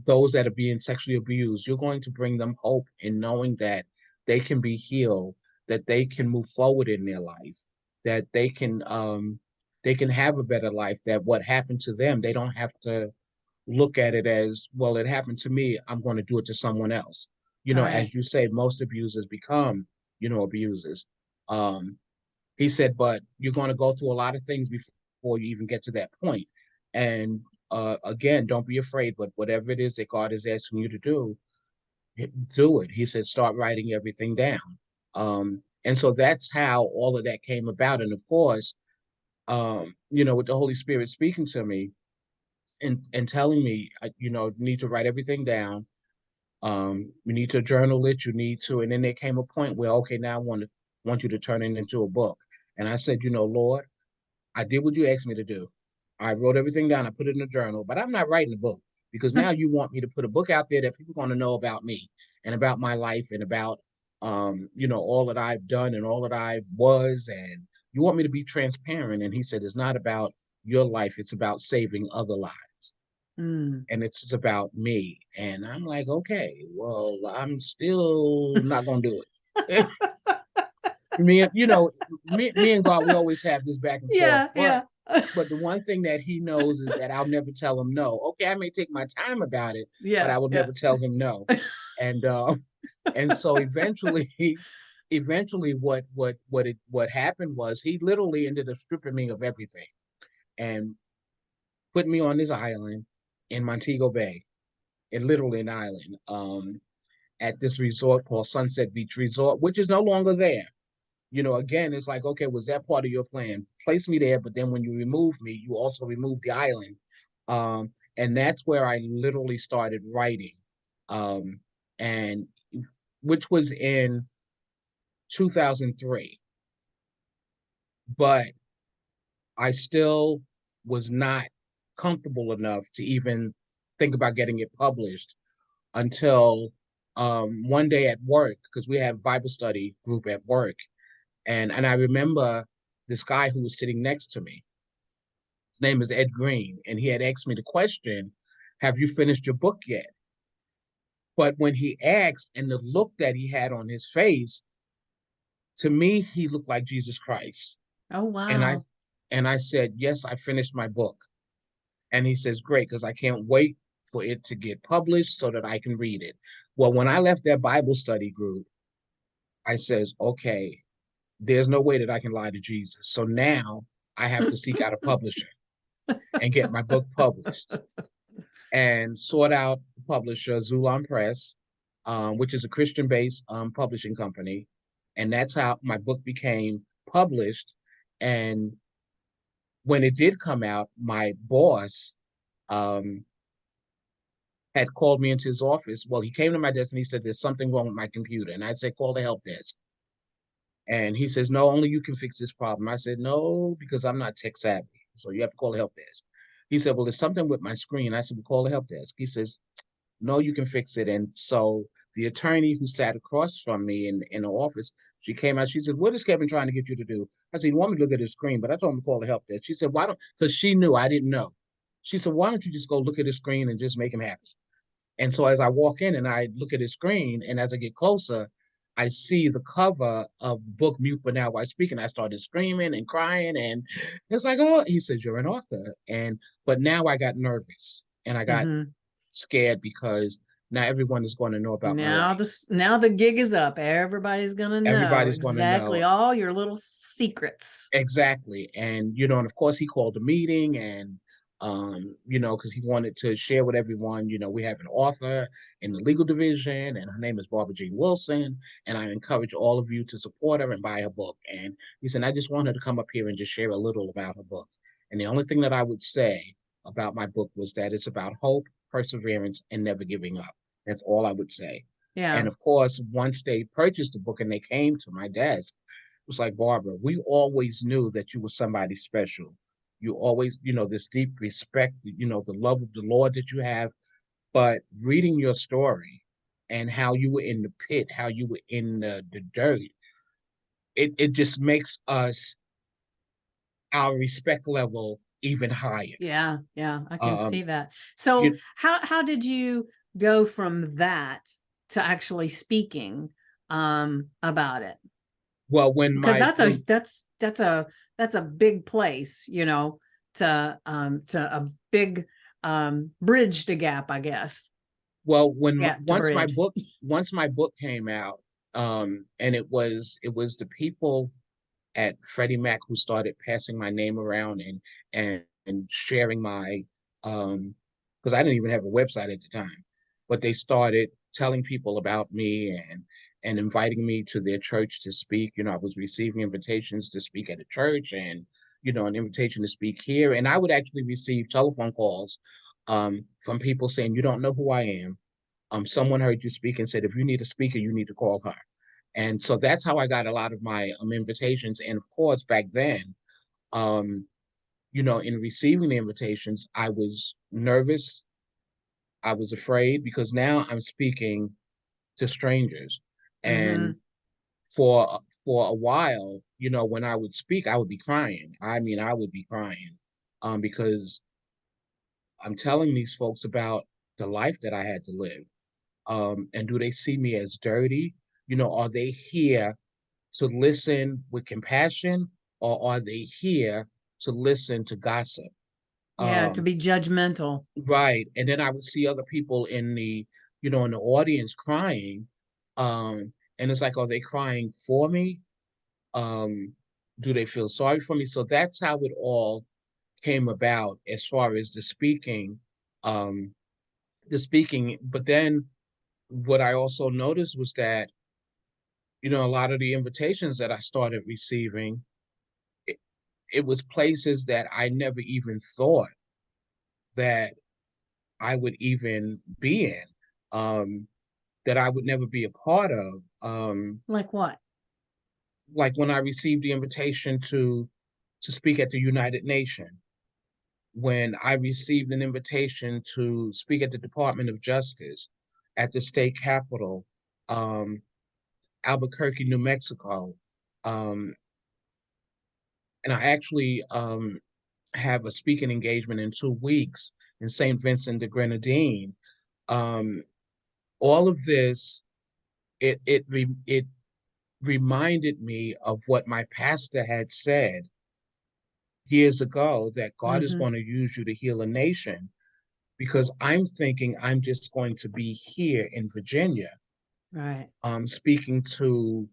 those that are being sexually abused, you're going to bring them hope in knowing that they can be healed, that they can move forward in their life, that they can have a better life, that what happened to them, they don't have to look at it as, well, it happened to me, I'm going to do it to someone else. Right. As you say, most abusers become, abusers. Um, he said, but you're going to go through a lot of things before you even get to that point. And again, don't be afraid, but whatever it is that God is asking you to do it. He said, start writing everything down. And so that's how all of that came about. And of course, with the Holy Spirit speaking to me and telling me, need to write everything down. You need to journal it. You need to, and then there came a point where, okay, now want you to turn it into a book. And I said, Lord, I did what you asked me to do. I wrote everything down. I put it in a journal, but I'm not writing a book because now you want me to put a book out there that people are going to know about me and about my life and about, all that I've done and all that I was. And you want me to be transparent. And he said, it's not about your life. It's about saving other lives. Mm. And it's about me. And I'm like, okay, well, I'm still not going to do it. Me and God, we always have this back and forth, Yeah, but yeah. the one thing that he knows is that I'll never tell him no. Okay, I may take my time about it, but Yeah, I will yeah. never tell him no. And and so eventually what happened was he literally ended up stripping me of everything and put me on this island in Montego Bay, and literally an island, at this resort called Sunset Beach Resort, which is no longer there. Again, it's like, okay, was that part of your plan? Place me there, but then when you remove me, you also remove the island. And that's where I literally started writing. Um, and which was in 2003. But I still was not comfortable enough to even think about getting it published until one day at work, because we have Bible study group at work. And I remember this guy who was sitting next to me. His name is Ed Green, and he had asked me the question, "Have you finished your book yet?" But when he asked, and the look that he had on his face, to me, he looked like Jesus Christ. Oh, And I wow. and I said, "Yes, I finished my book." And he says, "Great, because I can't wait for it to get published so that I can read it." Well, when I left that Bible study group, I says, "Okay, there's no way that I can lie to Jesus. So now I have to seek out a publisher and get my book published and sort out the publisher, Zulon Press, which is a Christian-based publishing company. And that's how my book became published. And when it did come out, my boss um, had called me into his office. Well, he came to my desk and he said, "There's something wrong with my computer." And I said, "Call the help desk." And he says, "No, only you can fix this problem." I said, "No, because I'm not tech savvy. So you have to call the help desk." He said, "Well, there's something with my screen." I said, "Well, call the help desk." He says, "No, you can fix it." And so the attorney who sat across from me in the office, she came out. She said, "What is Kevin trying to get you to do?" I said, "You want me to look at his screen?" But I told him to call the help desk. She said, "Why don't," because she knew I didn't know. She said, "Why don't you just go look at his screen and just make him happy?" And so as I walk in and I look at his screen, and as I get closer, I see the cover of the book Mute But Now I Speak, and I started screaming and crying, and it's like, oh, he says, you're an author. And but now I got nervous and I got Mm-hmm. scared because now everyone is going to know about my Now life. the gig is up. Everybody's gonna know Everybody's going to exactly know all your little secrets. exactly. And and of course he called a meeting and because he wanted to share with everyone, we have an author in the legal division and her name is Barbara Jean Wilson. And I encourage all of you to support her and buy her book. And he said, I just want her to come up here and just share a little about her book. And the only thing that I would say about my book was that it's about hope, perseverance, and never giving up. That's all I would say. Yeah. And of course, once they purchased the book and they came to my desk, was like, Barbara, we always knew that you were somebody special. You always, this deep respect, the love of the Lord that you have. But reading your story and how you were in the pit, how you were in the dirt, it just makes our respect level even higher. Yeah, yeah, I can Um, see that. So you, how did you go from that to actually speaking about it? well, when Because my when that's a big place, to a big bridge to gap, I guess. Gap to bridge. once my book came out, and it was the people at Freddie Mac who started passing my name around and sharing my because I didn't even have a website at the time, but they started telling people about me and inviting me to their church to speak. I was receiving invitations to speak at a church and an invitation to speak here. And I would actually receive telephone calls from people saying, you don't know who I am. Someone heard you speak and said, if you need a speaker, you need to call her. And so that's how I got a lot of my invitations. And of course, back then, um, in receiving the invitations, I was nervous. I was afraid because now I'm speaking to strangers. And Mm-hmm. for a while, when I would speak, I would be crying. I mean, I would be crying because I'm telling these folks about the life that I had to live. And do they see me as dirty? Are they here to listen with compassion or are they here to listen to gossip? Yeah, to Um, be judgmental. right. And then I would see other people in the audience crying. And it's like, are they crying for me? Um, do they feel sorry for me? So that's how it all came about as far as um, the speaking. But then what I also noticed was that, a lot of the invitations that I started receiving, it, it was places that I never even thought that I would even be in, that I would never be a part of. Like what? Like when I received the invitation to speak at the United Nations, when I received an invitation to speak at the Department of Justice, at the state capitol, um, Albuquerque, New Mexico, um, and I actually have a speaking engagement in 2 weeks in St. Vincent de Grenadine. Um, all of this, it reminded me of what my pastor had said years ago that God is Mm-hmm. going to use you to heal a nation. Because I'm thinking I'm just going to be here in Virginia, Right. speaking to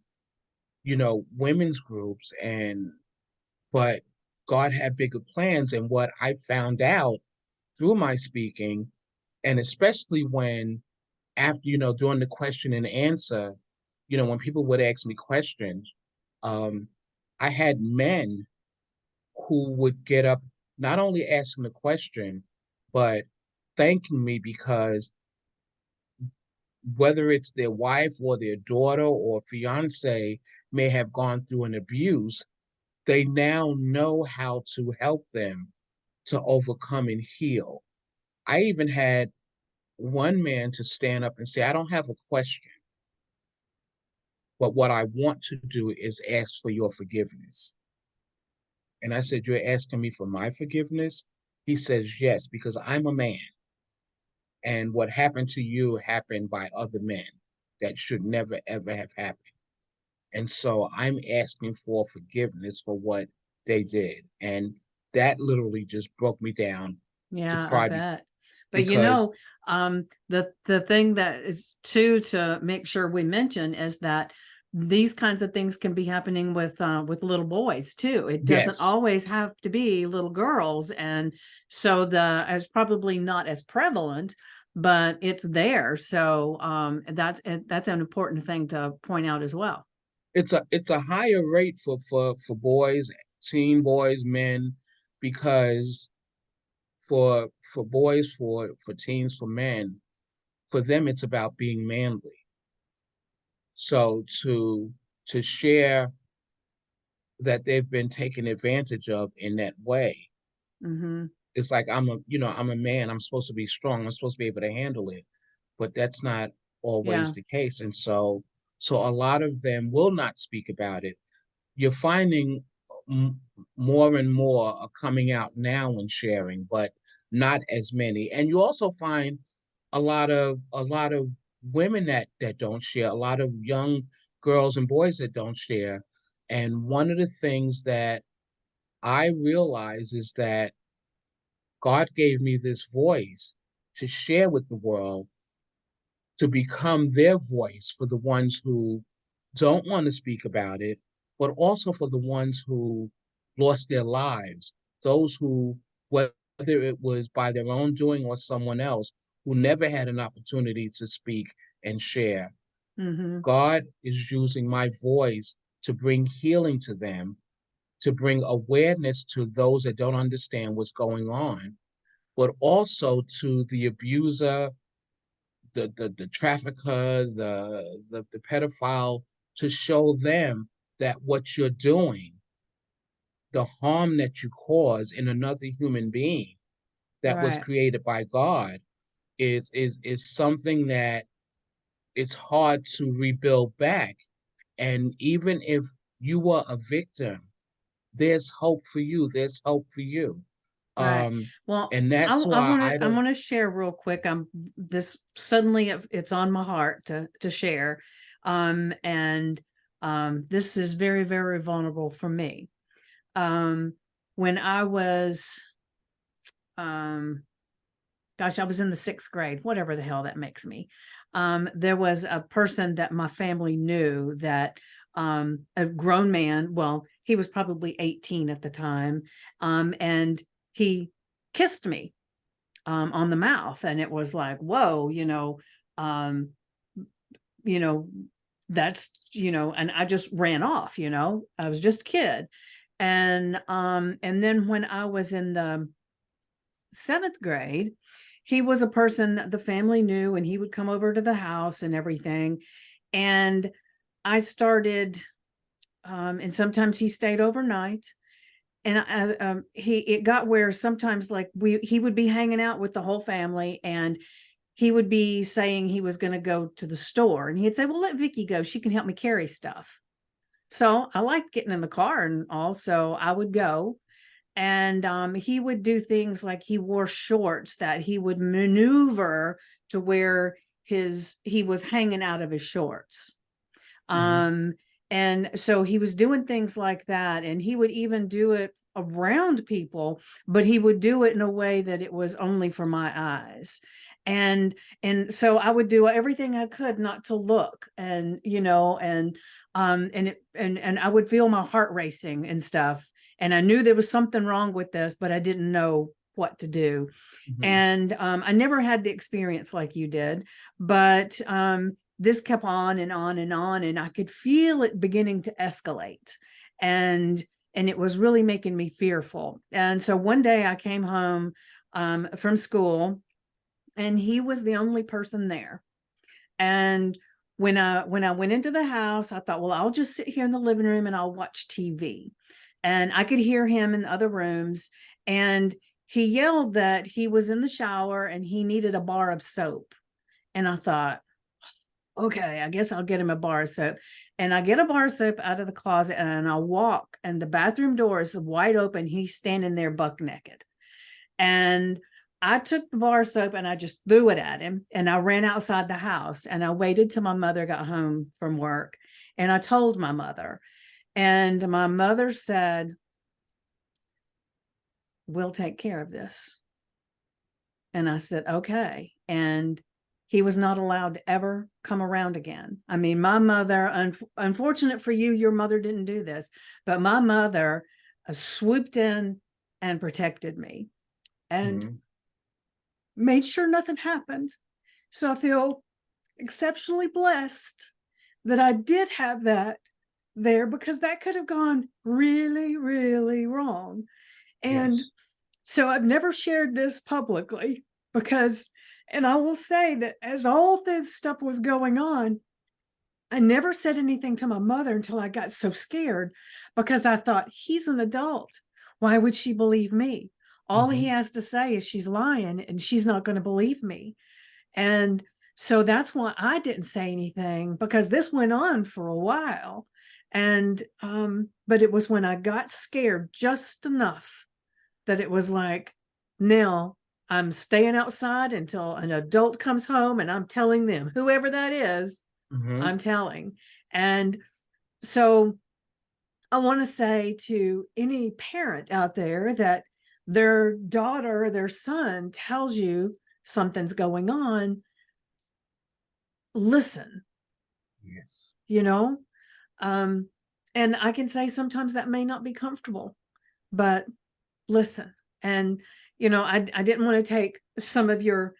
women's groups, but God had bigger plans. And what I found out through my speaking, and especially when after during the question and answer, when people would ask me questions, um, I had men who would get up, not only asking the question, but thanking me because whether it's their wife or their daughter or fiance may have gone through an abuse, they now know how to help them to overcome and heal. I even had one man to stand up and say, I don't have a question, but what I want to do is ask for your forgiveness. And I said, you're asking me for my forgiveness? He says, yes, because I'm a man. And what happened to you happened by other men that should never, ever have happened. And so I'm asking for forgiveness for what they did. And that literally just broke me down to Yeah, I cry bet. But because the thing that is too to make sure we mention is that these kinds of things can be happening with little boys too. It doesn't yes, always have to be little girls, and so it's probably not as prevalent, but it's there. So that's an important thing to point out as well. it's a higher rate for boys, teen boys, men, because for boys, for teens, for men, for them it's about being manly. So to share that they've been taken advantage of in that way, Hmm. it's like I'm a man, I'm supposed to be strong, I'm supposed to be able to handle it, but that's not always Yeah. the case. And so a lot of them will not speak about it. You're finding m- more and more are coming out now and sharing, but not as many. And you also find a lot of women that don't share, a lot of young girls and boys that don't share. And one of the things that I realize is that God gave me this voice to share with the world, to become their voice for the ones who don't want to speak about it, but also for the ones who lost their lives, those who, whether it was by their own doing or someone else, who never had an opportunity to speak and share. Hmm. God is using my voice to bring healing to them, to bring awareness to those that don't understand what's going on, but also to the abuser, the trafficker, the pedophile, to show them that what you're doing, the harm that you cause in another human being that was Right. created by God, is something that it's hard to rebuild back. And even if you were a victim, there's hope for you. There's hope for you. Right. Um, Well, and I that's why want I to I don't. want to share real quick. This suddenly it's on my heart to share. And this is very, very vulnerable for me. Um when I was um gosh, I was in the 6th grade, whatever the hell that makes me. There was a person that my family knew that a grown man, well, he was probably 18 at the time, and he kissed me on the mouth, and it was like, whoa, um, you know, that's, and I just ran off, I was just a kid. And then when I was in the 7th grade, he was a person that the family knew, and he would come over to the house and everything. And I started, and sometimes he stayed overnight. And it got where sometimes like he would be hanging out with the whole family, and he would be saying he was going to go to the store, and he'd say, well, let Vicky go. She can help me carry stuff. So I liked getting in the car and all. So I would go, and he would do things like he wore shorts that he would maneuver to where he was hanging out of his shorts. Mhm, um and so he was doing things like that, and he would even do it around people, but he would do it in a way that it was only for my eyes. And so I would do everything I could not to look, and I would feel my heart racing and stuff, and I knew there was something wrong with this, but I didn't know what to do. mhm, And I never had the experience like you did, but this kept on and on and on, and I could feel it beginning to escalate, and it was really making me fearful. And so one day I came home from school, and he was the only person there. And when I went into the house, I thought, well, I'll just sit here in the living room and I'll watch TV. And I could hear him in the other rooms. And he yelled that he was in the shower and he needed a bar of soap. And I thought, okay, I guess I'll get him a bar of soap. And I get a bar of soap out of the closet, and I walk, and the bathroom door is wide open. He's standing there buck naked. And I took the bar soap and I just threw it at him, and I ran outside the house, and I waited till my mother got home from work, and I told my mother, and my mother said, "We'll take care of this." And I said, "Okay." And he was not allowed to ever come around again. I mean, my mother, unfortunate for you, your mother didn't do this, but my mother swooped in and protected me and Mhm. made sure nothing happened. So I feel exceptionally blessed that I did have that there, because that could have gone really, really wrong. And Yes. so I've never shared this publicly because, and I will say that as all this stuff was going on, I never said anything to my mother until I got so scared, because I thought, he's an adult. Why would she believe me? All he Mhm. has to say is she's lying and she's not going to believe me. And so that's why I didn't say anything, because this went on for a while. And, but it was when I got scared just enough that it was like, now I'm staying outside until an adult comes home, and I'm telling them, whoever that is, Mhm. I'm telling. And so I want to say to any parent out there that their daughter, their son tells you something's going on, listen, Yes. you know? Um, and I can say sometimes that may not be comfortable, but listen. And, I didn't want to take some of your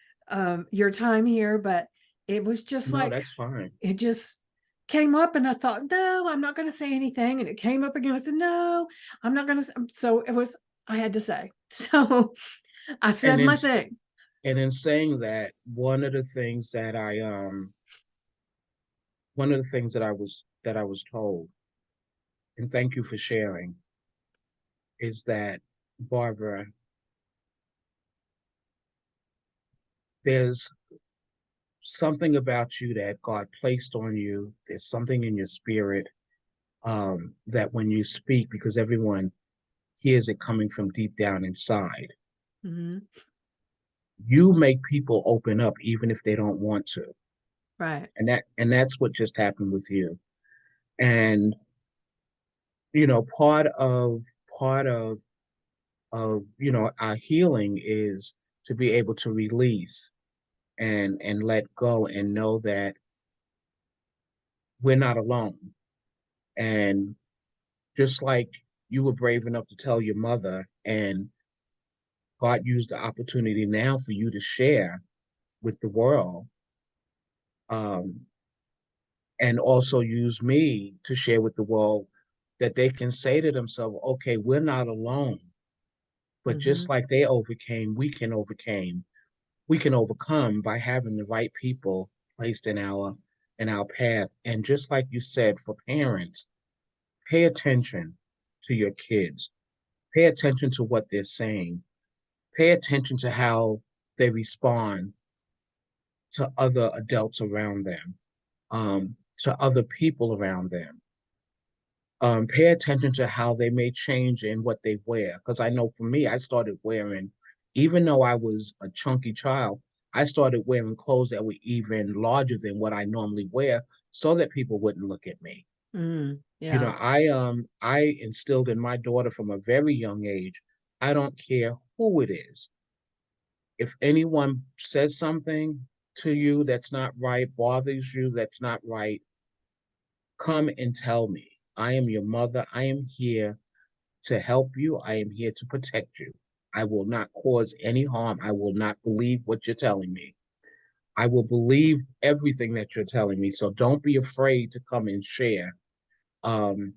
time here, but it was just No, like, that's fine. it just came up, and I thought, no, I'm not going to say anything. And it came up again. I said, no, I'm not going to. So it was, I had to say. So I And said in my s- thing. and in saying that, one of the things that I was told, and thank you for sharing, is that, Barbara, there's something about you that God placed on you. There's something in your spirit, that when you speak, because everyone hears it coming from deep down inside, Mhm. you make people open up even if they don't want to. Right. And that's what just happened with you. And part of our healing is to be able to release and let go and know that we're not alone. And just like you were brave enough to tell your mother, and God used the opportunity now for you to share with the world, um, and also use me to share with the world, that they can say to themselves, okay, we're not alone. But just Mhm. like they overcame, we can overcome by having the right people placed in our path. And just like you said, for parents, pay attention to your kids. Pay attention to what they're saying. Pay attention to how they respond to other adults around them, to other people around them. Pay attention to how they may change in what they wear. Because I know for me, I started wearing, even though I was a chunky child, I started wearing clothes that were even larger than what I normally wear, so that people wouldn't look at me. Yeah. I instilled in my daughter from a very young age, I don't care who it is. If anyone says something to you that's not right, bothers you, that's not right, come and tell me. I am your mother. I am here to help you. I am here to protect you. I will not cause any harm. I will not believe what you're telling me. I will believe everything that you're telling me. So don't be afraid to come and share, um,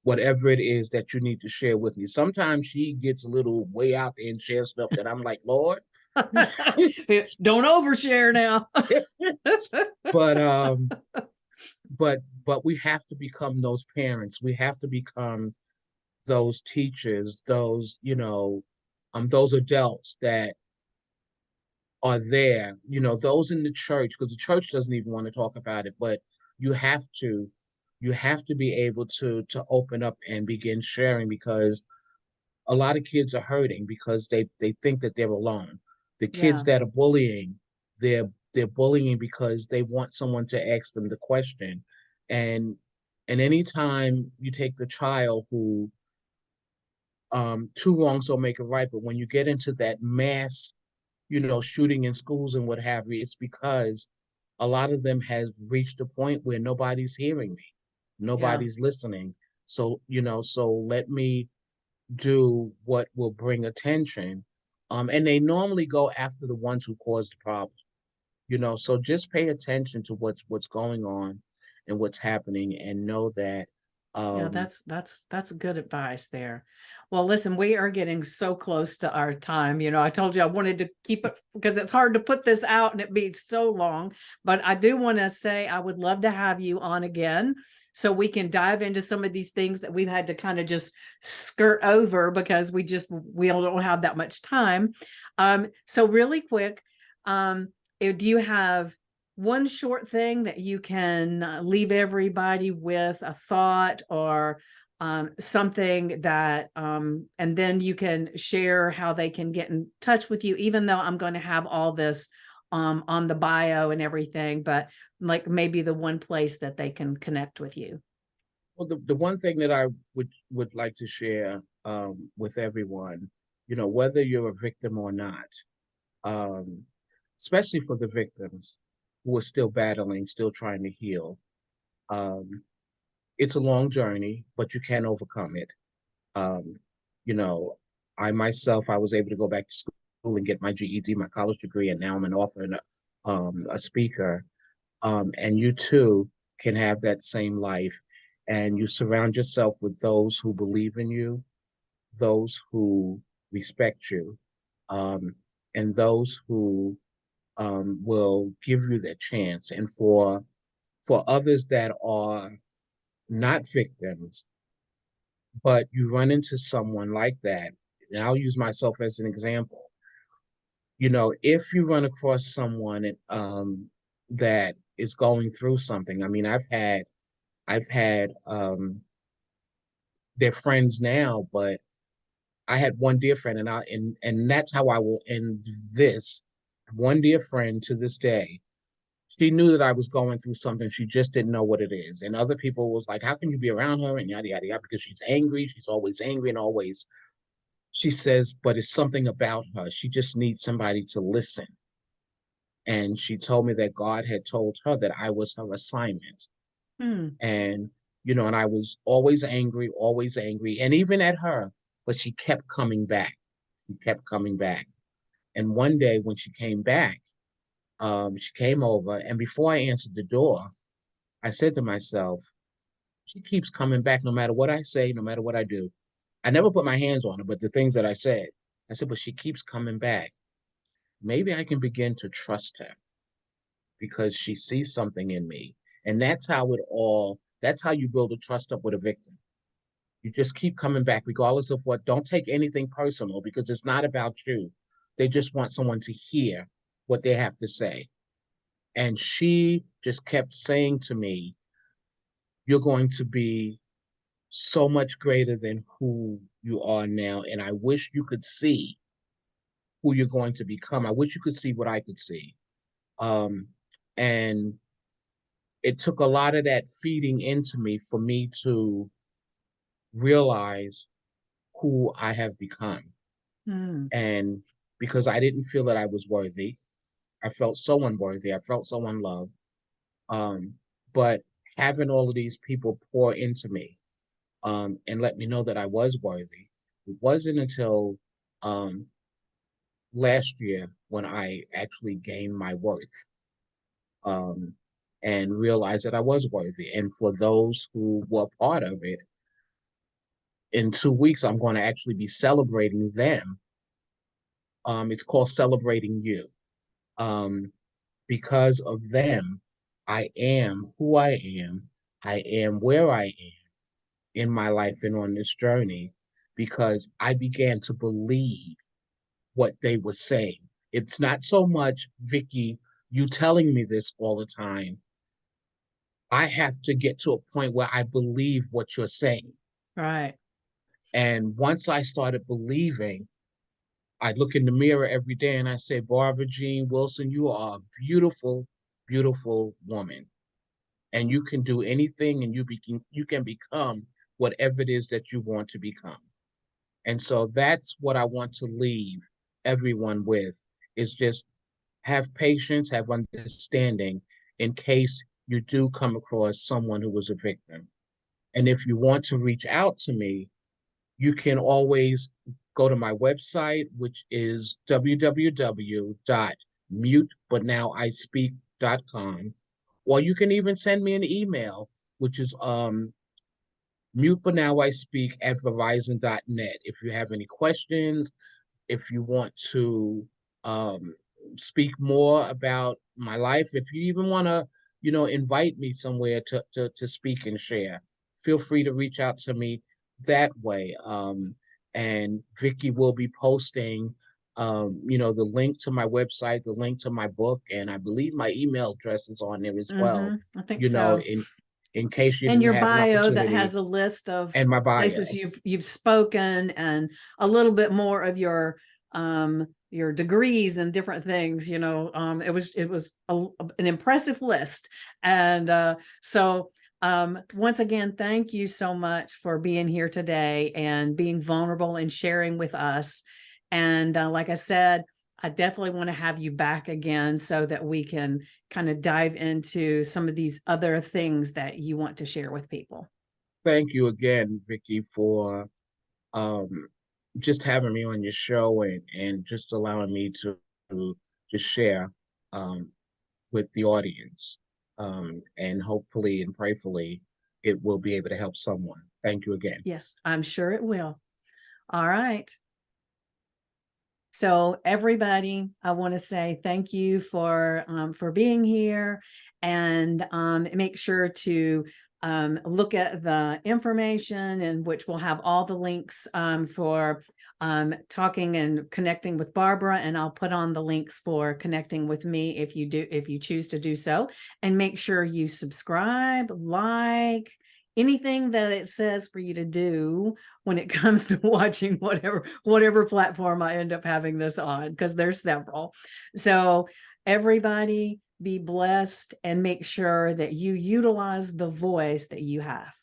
whatever it is that you need to share with me. Sometimes she gets a little way out there and shares stuff that I'm like, Lord. Don't overshare now. but um, but we have to become those parents. We have to become those teachers, those adults that are there, those in the church, because the church doesn't even want to talk about it, but you have to, you have to be able to open up and begin sharing, because a lot of kids are hurting because they think that they're alone. The kids Yeah. that are bullying, they're bullying because they want someone to ask them the question. And and anytime you take the child who two wrongs don't make a right, but when you get into that mass, shooting in schools and what have you, it's because a lot of them has reached a point where nobody's hearing me, Yeah. nobody's listening. So, so let me do what will bring attention. And they normally go after the ones who caused the problem, so just pay attention to what's going on and what's happening and know that Yeah, um that's good advice there. Well, listen, we are getting so close to our time. I told you I wanted to keep it because it's hard to put this out and it be so long. But I do want to say I would love to have you on again so we can dive into some of these things that we've had to kind of just skirt over because we don't have that much time. So really quick, do you have one short thing that you can leave everybody with, a thought or something that, and then you can share how they can get in touch with you, even though I'm going to have all this on the bio and everything, but like maybe the one place that they can connect with you. well, the one thing that I would like to share with everyone, whether you're a victim or not, um, especially for the victims who are still battling, still trying to heal. Um, it's a long journey, but you can overcome it. Um, you know, I myself, I was able to go back to school and get my GED, my college degree, and now I'm an author and a speaker. And you too can have that same life. And you surround yourself with those who believe in you, those who respect you, um, and those who will give you that chance. And for others that are not victims, but you run into someone like that, and I'll use myself as an example. If you run across someone that is going through something, I mean, I've had they're friends now, but I had one dear friend, and that's how I will end this. One dear friend to this day, she knew that I was going through something. She just didn't know what it is. And other people was like, how can you be around her? And yada, yada, yada, because she's angry. She's always angry and always, she says, but it's something about her. She just needs somebody to listen. And she told me that God had told her that I was her assignment. Hmm. And, and I was always angry, always angry, and even at her, but she kept coming back. She kept coming back. And one day when she came back, she came over, and before I answered the door, I said to myself, she keeps coming back no matter what I say, no matter what I do. I never put my hands on her, but the things that I said, but she keeps coming back. Maybe I can begin to trust her because she sees something in me. And that's how you build a trust up with a victim. You just keep coming back, regardless of what. Don't take anything personal because it's not about you. They just want someone to hear what they have to say. And she just kept saying to me, you're going to be so much greater than who you are now. And I wish you could see who you're going to become. I wish you could see what I could see. Um, and it took a lot of that feeding into me for me to realize who I have become. Hmm. And because I didn't feel that I was worthy, I felt so unworthy, I felt so unloved. Um, but having all of these people pour into me and let me know that I was worthy, it wasn't until um, last year when I actually gained my worth um, and realized that I was worthy. And for those who were part of it, in 2 weeks, I'm going to actually be celebrating them. It's called Celebrating You. Um, because of them, I am who I am. I am where I am in my life and on this journey because I began to believe what they were saying. It's not so much, Vicky, you telling me this all the time. I have to get to a point where I believe what you're saying. Right. And once I started believing, I look in the mirror every day and I say, Barbara Jean Wilson, you are a beautiful, beautiful woman. And you can do anything and you can become whatever it is that you want to become. And so that's what I want to leave everyone with is just have patience, have understanding in case you do come across someone who was a victim. And if you want to reach out to me, you can always go to my website, which is www.mutebutnowispeak.com, or you can even send me an email, which is mutebutnowispeak@verizon.net. If you have any questions, if you want to um, speak more about my life, if you even want to, invite me somewhere to speak and share, feel free to reach out to me that way. And Vicky will be posting, the link to my website, the link to my book, and I believe my email address is on there as well. I think You know, so. in case you And didn't your have an bio that opportunity, has a list of and my places bio. you've spoken and a little bit more of your degrees and different things. It was an impressive list. And so once again, thank you so much for being here today and being vulnerable and sharing with us. And like I said, I definitely want to have you back again so that we can kind of dive into some of these other things that you want to share with people. Thank you again, Vicky, for um, just having me on your show and just allowing me to share um, with the audience. And hopefully and prayerfully, it will be able to help someone. Thank you again. Yes, I'm sure it will. All right. So everybody, I want to say thank you for being here, and make sure to look at the information, and which will have all the links for talking and connecting with Barbara, and I'll put on the links for connecting with me if you choose to do so. And make sure you subscribe, like, anything that it says for you to do when it comes to watching whatever platform I end up having this on, because there's several. So everybody be blessed and make sure that you utilize the voice that you have.